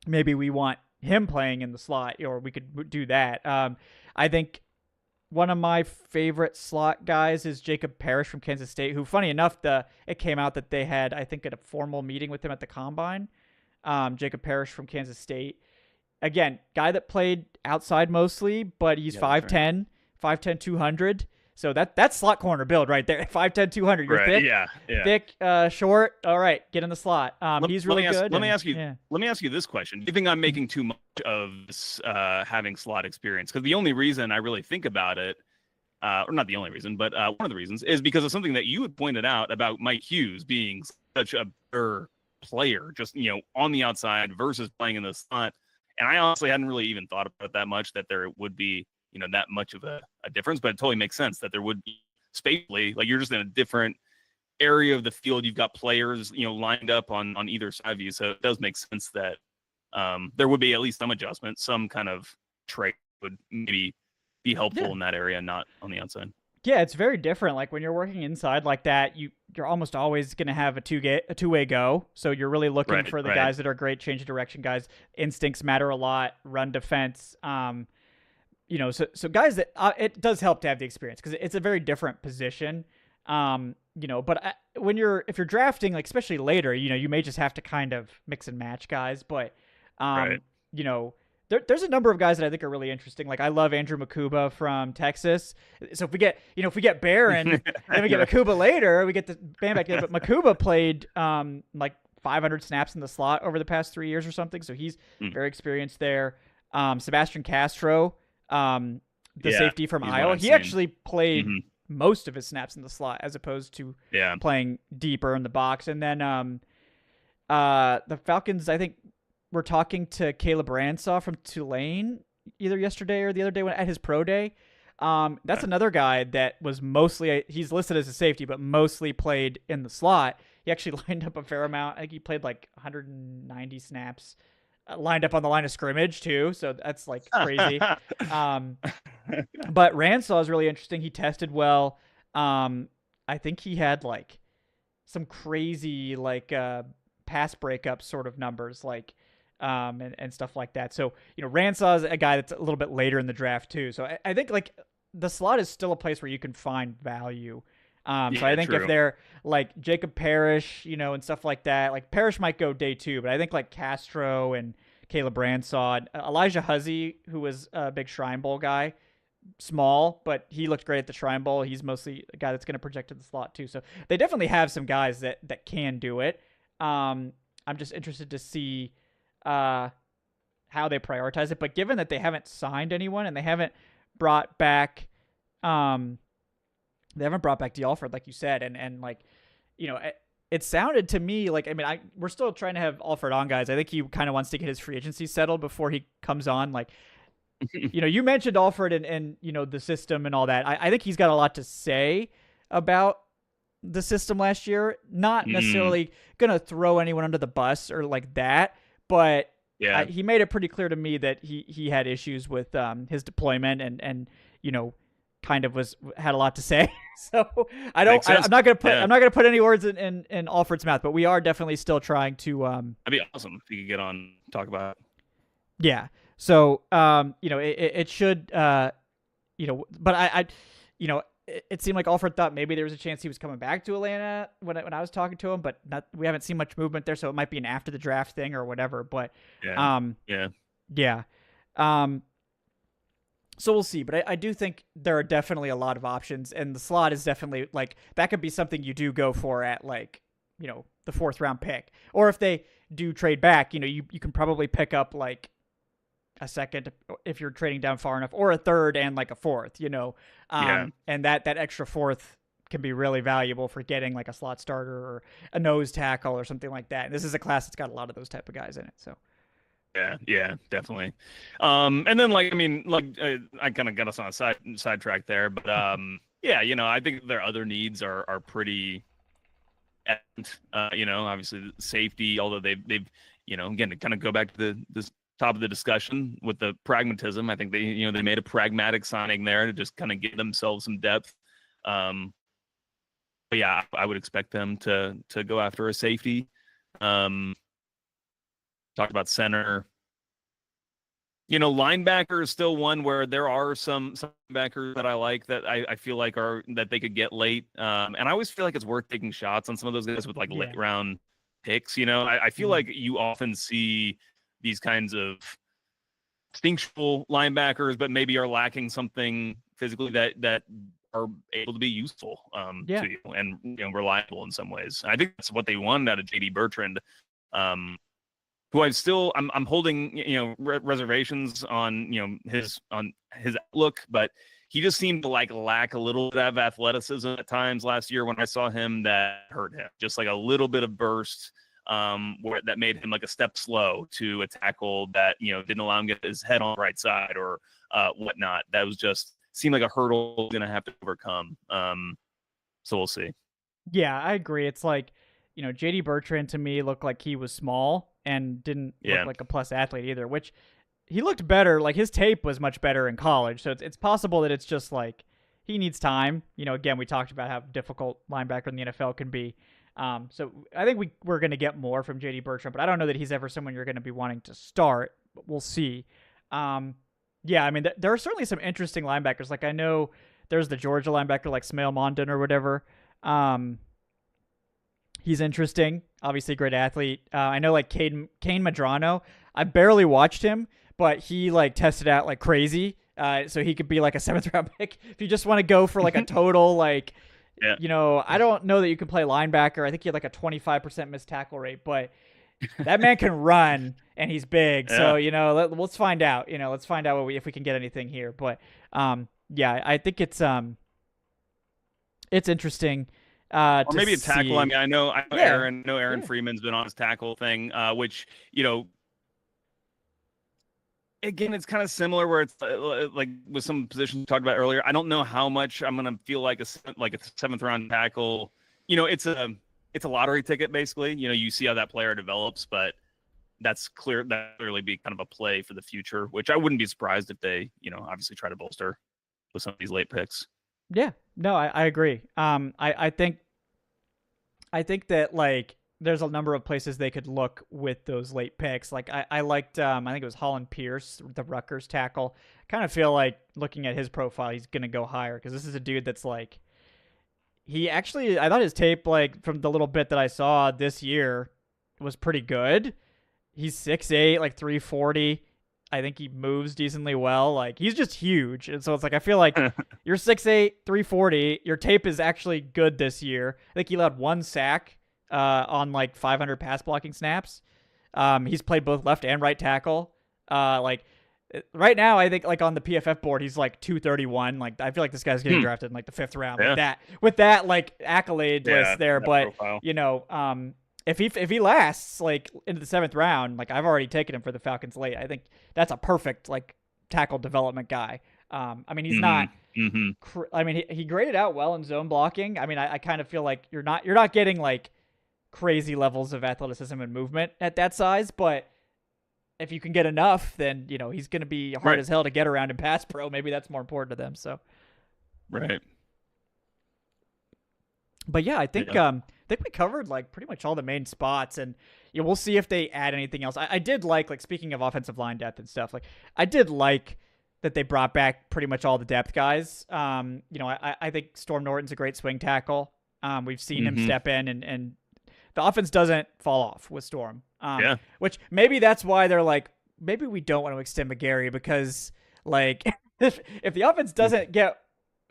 maybe we want him playing in the slot, or we could do that. I think one of my favorite slot guys is Jacob Parrish from Kansas State, who, funny enough, it came out that they had, I think, a formal meeting with him at the combine. Jacob Parrish from Kansas State. again, guy that played outside mostly, but he's Yeah, that's right. 5'10", 200. So that's slot corner build right there. 5'10", 200. You're Right. thick, Yeah. Yeah. thick, short. All right, get in the slot. He's really good. Let me And ask you. yeah. Let me ask you this question: do you think I'm Mhm. making too much of this having slot experience? Because the only reason I really think about it, or not the only reason, but one of the reasons is because of something that you had pointed out about Mike Hughes being such a better player, just on the outside versus playing in the slot. And I honestly hadn't really even thought about it that much, that there would be that much of a difference. But it totally makes sense that there would be spatially, like you're just in a different area of the field. You've got players lined up on either side of you, so it does make sense that there would be at least some adjustment, some kind of trade would maybe be helpful Yeah. in that area, not on the outside. Yeah, it's very different. Like when you're working inside like that, you're almost always going to have a two-way go. So you're really looking Right, for the right. guys that are great change of direction guys. Instincts matter a lot. Run defense. So guys that it does help to have the experience because it's a very different position. But if you're drafting, like especially later, you may just have to kind of mix and match guys. But Right. you know, there's a number of guys that I think are really interesting. Like I love Andrew Makuba from Texas. So if we get Barron, then we get Makuba later, we get the band back together. But Makuba played like 500 snaps in the slot over the past 3 years or something. So he's very experienced there. Sebastian Castro, the safety from Iowa, he actually played most of his snaps in the slot as opposed to playing deeper in the box. And then the Falcons, I think, we're talking to Caleb Ransaw from Tulane either yesterday or the other day at his pro day. That's another guy that was he's listed as a safety, but mostly played in the slot. He actually lined up a fair amount. I think he played like 190 snaps, lined up on the line of scrimmage too. So that's like crazy. But Ransaw is really interesting. He tested well. I think he had like some crazy like pass breakup sort of numbers, like and stuff like that. So Ransaw is a guy that's a little bit later in the draft too. So I think like the slot is still a place where you can find value. So I think if they're like Jacob Parrish, and stuff like that, like Parrish might go day 2, but I think like Castro and Caleb Ransaw, Elijah Huzzy, who was a big Shrine Bowl guy, small, but he looked great at the Shrine Bowl. He's mostly a guy that's going to project to the slot too. So they definitely have some guys that can do it. I'm just interested to see how they prioritize it. But given that they haven't signed anyone and they haven't brought back D'Alford, like you said, and like it sounded to me like, we're still trying to have Alford on, guys. I think he kind of wants to get his free agency settled before he comes on. Like you mentioned Alford and the system and all that. I think he's got a lot to say about the system last year. Not necessarily gonna throw anyone under the bus or like that, but he made it pretty clear to me that he had issues with his deployment and kind of had a lot to say. So I'm not gonna put any words in Alford's mouth, but we are definitely still trying to that'd be awesome if you could get on and talk about it. Yeah. So it should but it seemed like Alford thought maybe there was a chance he was coming back to Atlanta when I was talking to him, but we haven't seen much movement there, so it might be an after the draft thing or whatever. But so we'll see. But I do think there are definitely a lot of options, and the slot is definitely like that could be something you do go for at like the 4th round pick, or if they do trade back, you can probably pick up like a second if you're trading down far enough, or a 3rd and like a 4th, and that extra 4th can be really valuable for getting like a slot starter or a nose tackle or something like that. And this is a class that's got a lot of those type of guys in it. So yeah, definitely. And then like I kind of got us on a sidetrack there, but I think their other needs are pretty obviously safety, although they've again, to kind of go back to this top of the discussion with the pragmatism, I think they made a pragmatic signing there to just kind of give themselves some depth. But yeah, I would expect them to go after a safety. Talked about center. Linebacker is still one where there are some backers that I like that I feel like that they could get late. And I always feel like it's worth taking shots on some of those guys with like late round picks. I feel like you often see these kinds of instinctual linebackers, but maybe are lacking something physically that are able to be useful to you and reliable in some ways. I think that's what they wanted out of JD Bertrand, who I'm holding reservations on his outlook, but he just seemed to lack a little bit of athleticism at times last year when I saw him. That hurt him, just like a little bit of burst that made him like a step slow to a tackle that didn't allow him to get his head on the right side or whatnot. That was just seemed like a hurdle he's gonna have to overcome. So we'll see. Yeah, I agree. It's like, JD Bertrand to me looked like he was small and didn't look like a plus athlete either, which he looked better. Like his tape was much better in college. So it's possible that it's just like he needs time. Again, we talked about how difficult linebacker in the NFL can be. So I think we're going to get more from JD Bertrand, but I don't know that he's ever someone you're going to be wanting to start, but we'll see. Yeah, I mean, there are certainly some interesting linebackers. Like I know there's the Georgia linebacker like Smail Mondon or whatever. He's interesting. Obviously, great athlete. I know like Kane Madrano. I barely watched him, but he tested out like crazy. So he could be like a 7th round pick if you just want to go for like a total I don't know that you can play linebacker. I think he had like a 25% missed tackle rate, but that man can run and he's big. Yeah. So let's find out. Let's find out if we can get anything here. But I think it's interesting. Or maybe a tackle. See. I mean, I know Aaron Freeman's been on his tackle thing, which again, it's kind of similar where it's like with some positions we talked about earlier. I don't know how much I'm gonna feel like a 7th round tackle. It's a lottery ticket basically. You see how that player develops, but that clearly be kind of a play for the future, which I wouldn't be surprised if they obviously try to bolster with some of these late picks. Yeah, no, I agree. I think that there's a number of places they could look with those late picks. Like I liked, I think it was Holland Pierce, the Rutgers tackle. Kind of feel like looking at his profile, he's gonna go higher because this is a dude that's I thought his tape from the little bit that I saw this year was pretty good. He's 6'8", 340. I think he moves decently well. He's just huge. And so it's I feel like you're 6'8", 340. Your tape is actually good this year. I think he allowed 1 sack on 500 pass blocking snaps. He's played both left and right tackle. Right now, I think on the PFF board, he's 231. I feel like this guy's getting drafted in the 5th round with that accolade list there. But profile. If he lasts into the 7th round, I've already taken him for the Falcons late. I think that's a perfect tackle development guy. I mean, he's not. I mean, he graded out well in zone blocking. I mean, I kind of feel like you're not getting crazy levels of athleticism and movement at that size, but if you can get enough, then he's going to be hard as hell to get around in pass pro. Maybe that's more important to them. So, right. But yeah, I think we covered pretty much all the main spots, and we'll see if they add anything else. I did speaking of offensive line depth and stuff, I did like that they brought back pretty much all the depth guys. I think Storm Norton's a great swing tackle. We've seen him step in, and the offense doesn't fall off with Storm. Which maybe that's why they're maybe we don't want to extend McGarry because if the offense doesn't get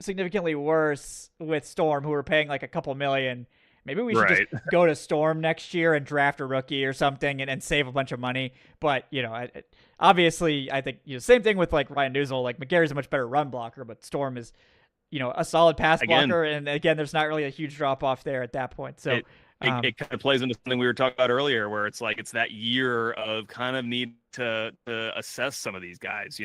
significantly worse with Storm, who are paying a couple million, maybe we should just go to Storm next year and draft a rookie or something and save a bunch of money. But obviously I think same thing with Ryan Newsel. McGarry's a much better run blocker, but Storm is a solid pass blocker, and again there's not really a huge drop off there at that point. So it kind of plays into something we were talking about earlier, where it's it's that year of kind of need to assess some of these guys,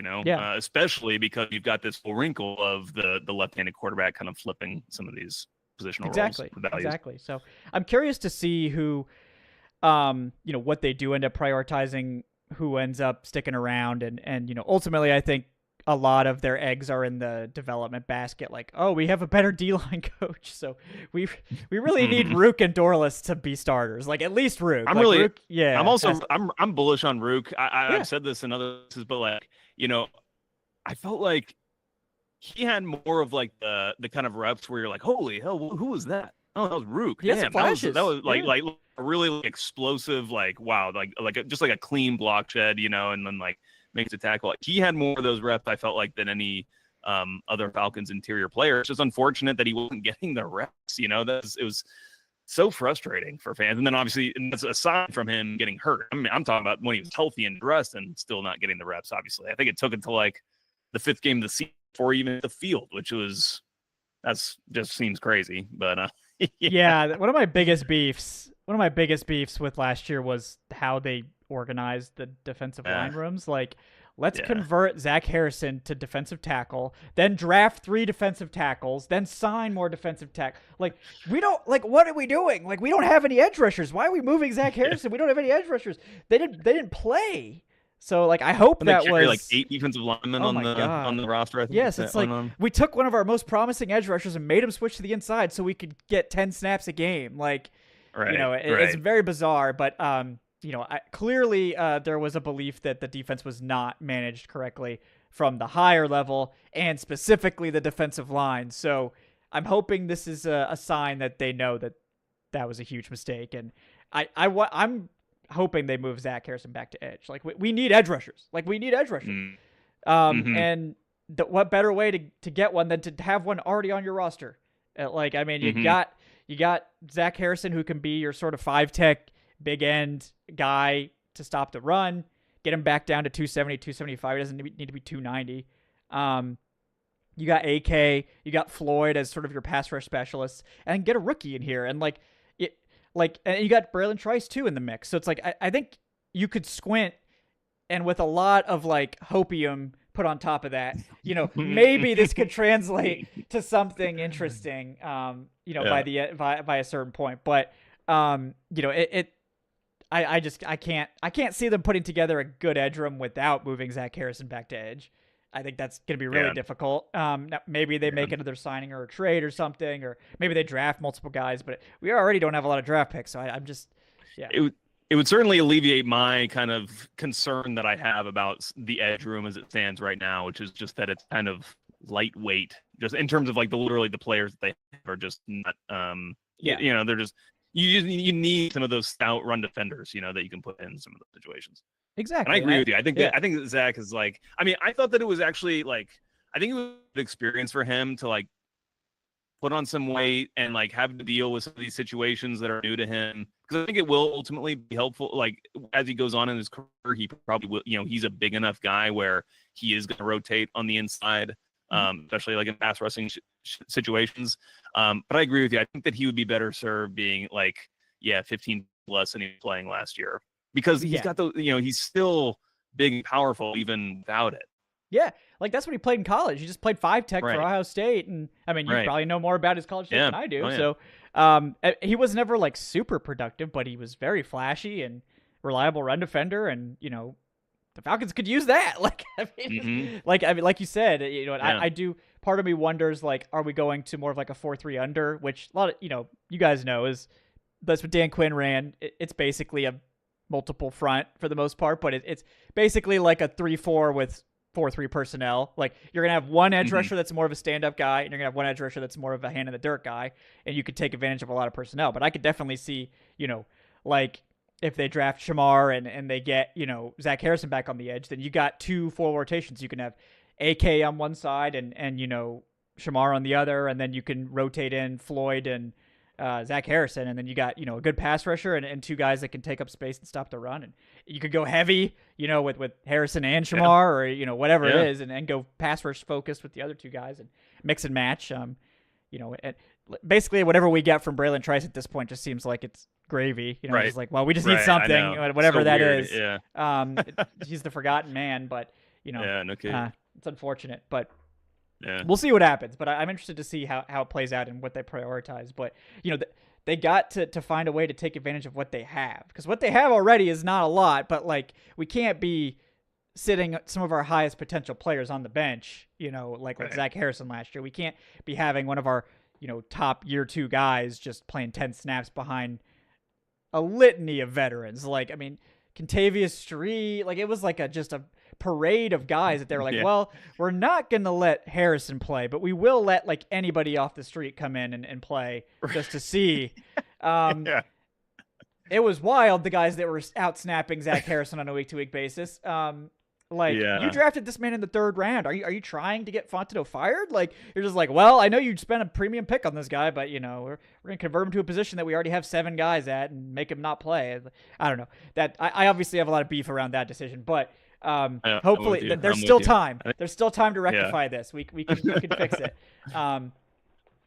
especially because you've got this full wrinkle of the left-handed quarterback kind of flipping some of these positional roles. Exactly. So I'm curious to see who, what they do end up prioritizing, who ends up sticking around, and ultimately I think a lot of their eggs are in the development basket. We have a better D-line coach, so we really need Rook and Dorless to be starters. At least Rook. Rook, I'm bullish on Rook. I've said this in other places, but I felt like he had more of the kind of reps where you're holy hell, who was that? Oh, that was Rook. Damn, that was a really explosive, wow, just a clean block shed, and then makes a tackle. He had more of those reps, I felt like, than any other Falcons interior player. It's just unfortunate that he wasn't getting the reps. You know, it was so frustrating for fans. And then obviously, and that's aside from him getting hurt. I mean, I'm talking about when he was healthy and dressed and still not getting the reps. Obviously, I think it took until like the 5th game of the season before he even hit the field, which was just seems crazy. But yeah, one of my biggest beefs with last year was how they organized the defensive line rooms. Like, let's convert Zach Harrison to defensive tackle, then draft 3 defensive tackles, then sign more defensive tackle. Like, we don't, like, what are we doing? Like, we don't have any edge rushers. Why are we moving Zach Harrison? We don't have any edge rushers. They didn't play. So, like, I hope that was like 8 defensive linemen on the roster. I think yes, it's like we took one of our most promising edge rushers and made him switch to the inside so we could get 10 snaps a game. Like, it's very bizarre, but clearly there was a belief that the defense was not managed correctly from the higher level and specifically the defensive line. So I'm hoping this is a sign that they know that was a huge mistake, and I'm hoping they move Zach Harrison back to edge. Like, we need edge rushers. And what better way to get one than to have one already on your roster? You got Zach Harrison, who can be your sort of 5-tech big end guy to stop the run, get him back down to 270, 275. He doesn't need to be 290. You got AK, you got Floyd as sort of your pass rush specialist, and get a rookie in here. And and you got Braylon Trice too in the mix. So it's like, I think you could squint, and with a lot of like hopium put on top of that, maybe this could translate to something interesting, by a certain point. But, I can't see them putting together a good edge room without moving Zach Harrison back to edge. I think that's going to be really difficult. Maybe they make another signing or a trade or something, or maybe they draft multiple guys, but we already don't have a lot of draft picks. So I'm just, It would certainly alleviate my kind of concern that I have about the edge room as it stands right now, which is just that it's kind of lightweight, just in terms of like literally the players that they have are just not, they're just, you need some of those stout run defenders, that you can put in some of those situations. Exactly. And I agree with you. I think that Zach is like, I mean, I thought that it was actually like, I think it was a good experience for him to like put on some weight and like have to deal with some of these situations that are new to him. Because I think it will ultimately be helpful. Like as he goes on in his career, he probably will, he's a big enough guy where he is going to rotate on the inside, especially like in pass rushing situations. But I agree with you. I think that he would be better served being like, 15 less than he was playing last year. Because he's got those, he's still big and powerful even without it. Yeah, like that's what he played in college. He just played 5-tech for Ohio State, and I mean, you probably know more about his college days than I do. So, he was never like super productive, but he was very flashy and reliable run defender, and the Falcons could use that. Like, like you said, I do. Part of me wonders, like, are we going to more of like a 4-3 under, which a lot of you guys know is that's what Dan Quinn ran. It's basically a multiple front for the most part, but it's basically like a 3-4 with 4-3 personnel. Like you're gonna have one edge rusher that's more of a stand-up guy, and you're gonna have one edge rusher that's more of a hand in the dirt guy, and you could take advantage of a lot of personnel. But I could definitely see, like if they draft Shamar and they get Zach Harrison back on the edge, then you got 2 full rotations. You can have AK on one side and Shamar on the other, and then you can rotate in Floyd and Zach Harrison, and then you got a good pass rusher and 2 guys that can take up space and stop the run, and you could go heavy with Harrison and Shamar or whatever it is, and go pass rush focused with the other 2 guys and mix and match. Basically whatever we get from Braylon Trice at this point just seems like it's gravy. It's like, well, we just need something, whatever so that weird. Is. Yeah. He's the forgotten man, but no kidding. It's unfortunate, but. Yeah. We'll see what happens, but I'm interested to see how it plays out and what they prioritize. But, they got to find a way to take advantage of what they have, because what they have already is not a lot, but like we can't be sitting some of our highest potential players on the bench, like Zach Harrison last year. We can't be having one of our, top year 2 guys just playing 10 snaps behind a litany of veterans. Like, I mean, Contavious Street, like it was like just a parade of guys that they were like, well, we're not going to let Harrison play, but we will let like anybody off the street come in and play just to see. It was wild, the guys that were out snapping Zach Harrison on a week-to-week basis. Like, you Yeah. drafted this man in the 3rd round. Are you trying to get Fontenot fired? Like, you're just like, well, I know you spent a premium pick on this guy, but we're gonna convert him to a position that we already have 7 guys at and make him not play. I don't know. That I obviously have a lot of beef around that decision, but hopefully there's still time. There's still time to rectify this. We can fix it.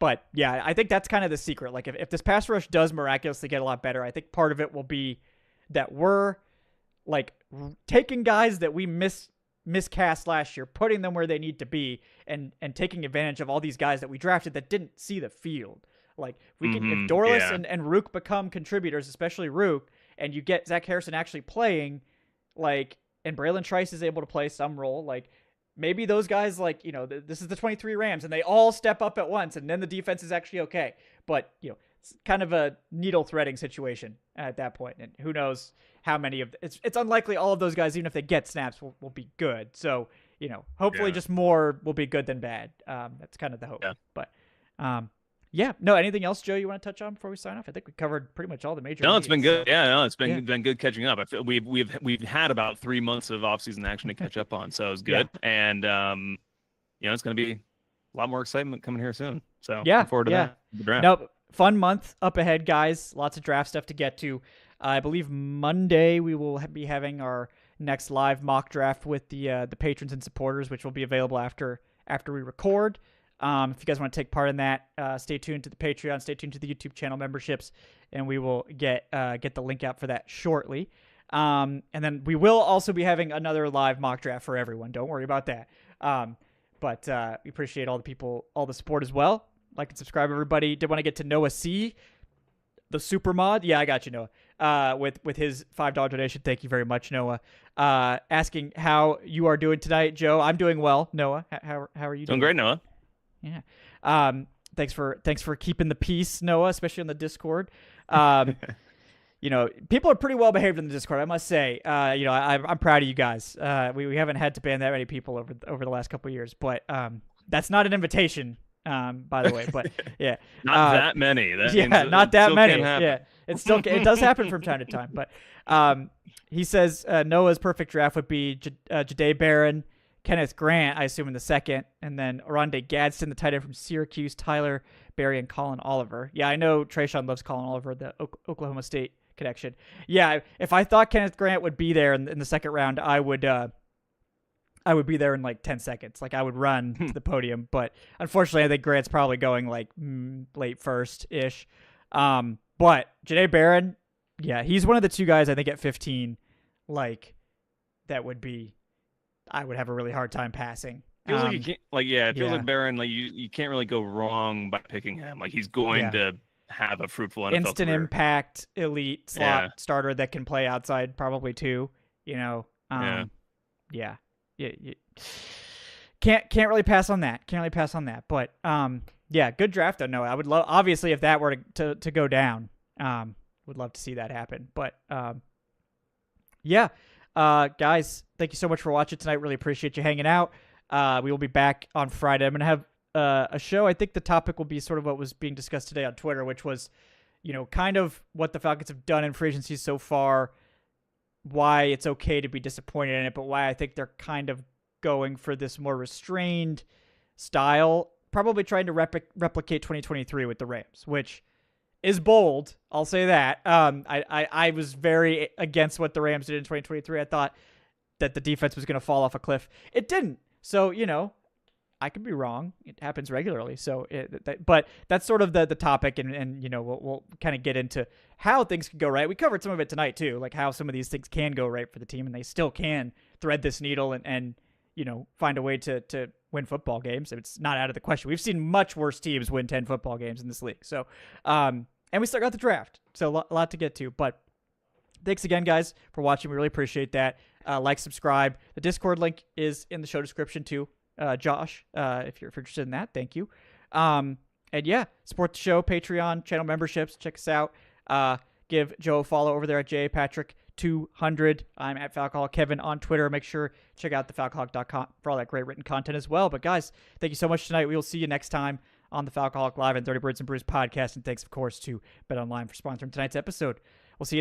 But yeah, I think that's kind of the secret. Like, if this pass rush does miraculously get a lot better, I think part of it will be that we're like taking guys that we miscast last year, putting them where they need to be, and taking advantage of all these guys that we drafted that didn't see the field. Like, we can, if Dorless and Rook become contributors, especially Rook, and you get Zach Harrison actually playing, like, and Braylon Trice is able to play some role, like, maybe those guys, like, this is the 23 Rams, and they all step up at once, and then the defense is actually okay. But, it's kind of a needle threading situation at that point, and who knows how many of it's unlikely all of those guys, even if they get snaps, will be good. So hopefully just more will be good than bad. That's kind of the hope. But no, anything else, Joe, you want to touch on before we sign off? I think we covered pretty much all the major it's been good. So. It's been good catching up. I feel we've had about 3 months of off-season action to catch up on, so it's good. And it's going to be a lot more excitement coming here soon. So looking forward to that. The draft. Nope. Fun month up ahead, guys. Lots of draft stuff to get to. I believe Monday we will be having our next live mock draft with the patrons and supporters, which will be available after we record. If you guys want to take part in that, stay tuned to the Patreon, stay tuned to the YouTube channel memberships, and we will get the link out for that shortly. And then we will also be having another live mock draft for everyone. Don't worry about that. But we appreciate all the people, all the support as well. Like and subscribe, everybody. Did want to get to Noah C, the super mod. Yeah, I got you, Noah. With his $5 donation. Thank you very much, Noah. Asking how you are doing tonight, Joe. I'm doing well, Noah. How are you doing? Doing great, Noah. Yeah. Thanks for keeping the peace, Noah, especially on the Discord. People are pretty well behaved in the Discord, I must say. I'm proud of you guys. We haven't had to ban that many people over the last couple of years, but that's not an invitation. By the way, but yeah, not that many. Not that many. Yeah, it does happen from time to time. But he says Noah's perfect draft would be Jahdae Barron, Kenneth Grant, I assume in the 2nd, and then Oronde Gadsden, the tight end from Syracuse, Tyler Berry, and Colin Oliver. Yeah, I know Trayshawn loves Colin Oliver, the Oklahoma State connection. Yeah, if I thought Kenneth Grant would be there in the 2nd round, I would be there in like 10 seconds. Like, I would run to the podium, but unfortunately I think Grant's probably going like late first-ish. But Jahdae Barron, yeah, he's one of the 2 guys I think at 15, like, that would be, I would have a really hard time passing. Feels like you can't, it feels like Barron, like you can't really go wrong by picking him. Like, he's going to have a fruitful NFL instant career. Impact, elite slot starter that can play outside probably too. Yeah. Can't really pass on that. But good draft though. No, I would love, obviously, if that were to go down, would love to see that happen. But guys, thank you so much for watching tonight. Really appreciate you hanging out. We will be back on Friday. I'm gonna have a show. I think the topic will be sort of what was being discussed today on Twitter, which was, kind of what the Falcons have done in free agency so far, why it's okay to be disappointed in it, but why I think they're kind of going for this more restrained style, probably trying to replicate 2023 with the Rams, which is bold. I'll say that. I was very against what the Rams did in 2023. I thought that the defense was going to fall off a cliff. It didn't. So, I could be wrong. It happens regularly. So, but that's sort of the topic, and we'll kind of get into how things could go right. We covered some of it tonight too, like how some of these things can go right for the team, and they still can thread this needle and find a way to win football games. It's not out of the question. We've seen much worse teams win 10 football games in this league. So, and we still got the draft, so a lot to get to. But thanks again, guys, for watching. We really appreciate that. Like, subscribe. The Discord link is in the show description too. Josh, if you're interested in that, thank you. And yeah, support the show, Patreon, channel memberships, check us out. Give Joe a follow over there at JPatrick200. I'm at Falcoholic Kevin on Twitter. Make sure check out the Falcoholic.com for all that great written content as well. But guys, thank you so much tonight. We will see you next time on the Falcoholic Live and 30 Birds and Brews podcast. And thanks, of course, to BetOnline for sponsoring tonight's episode. We'll see you next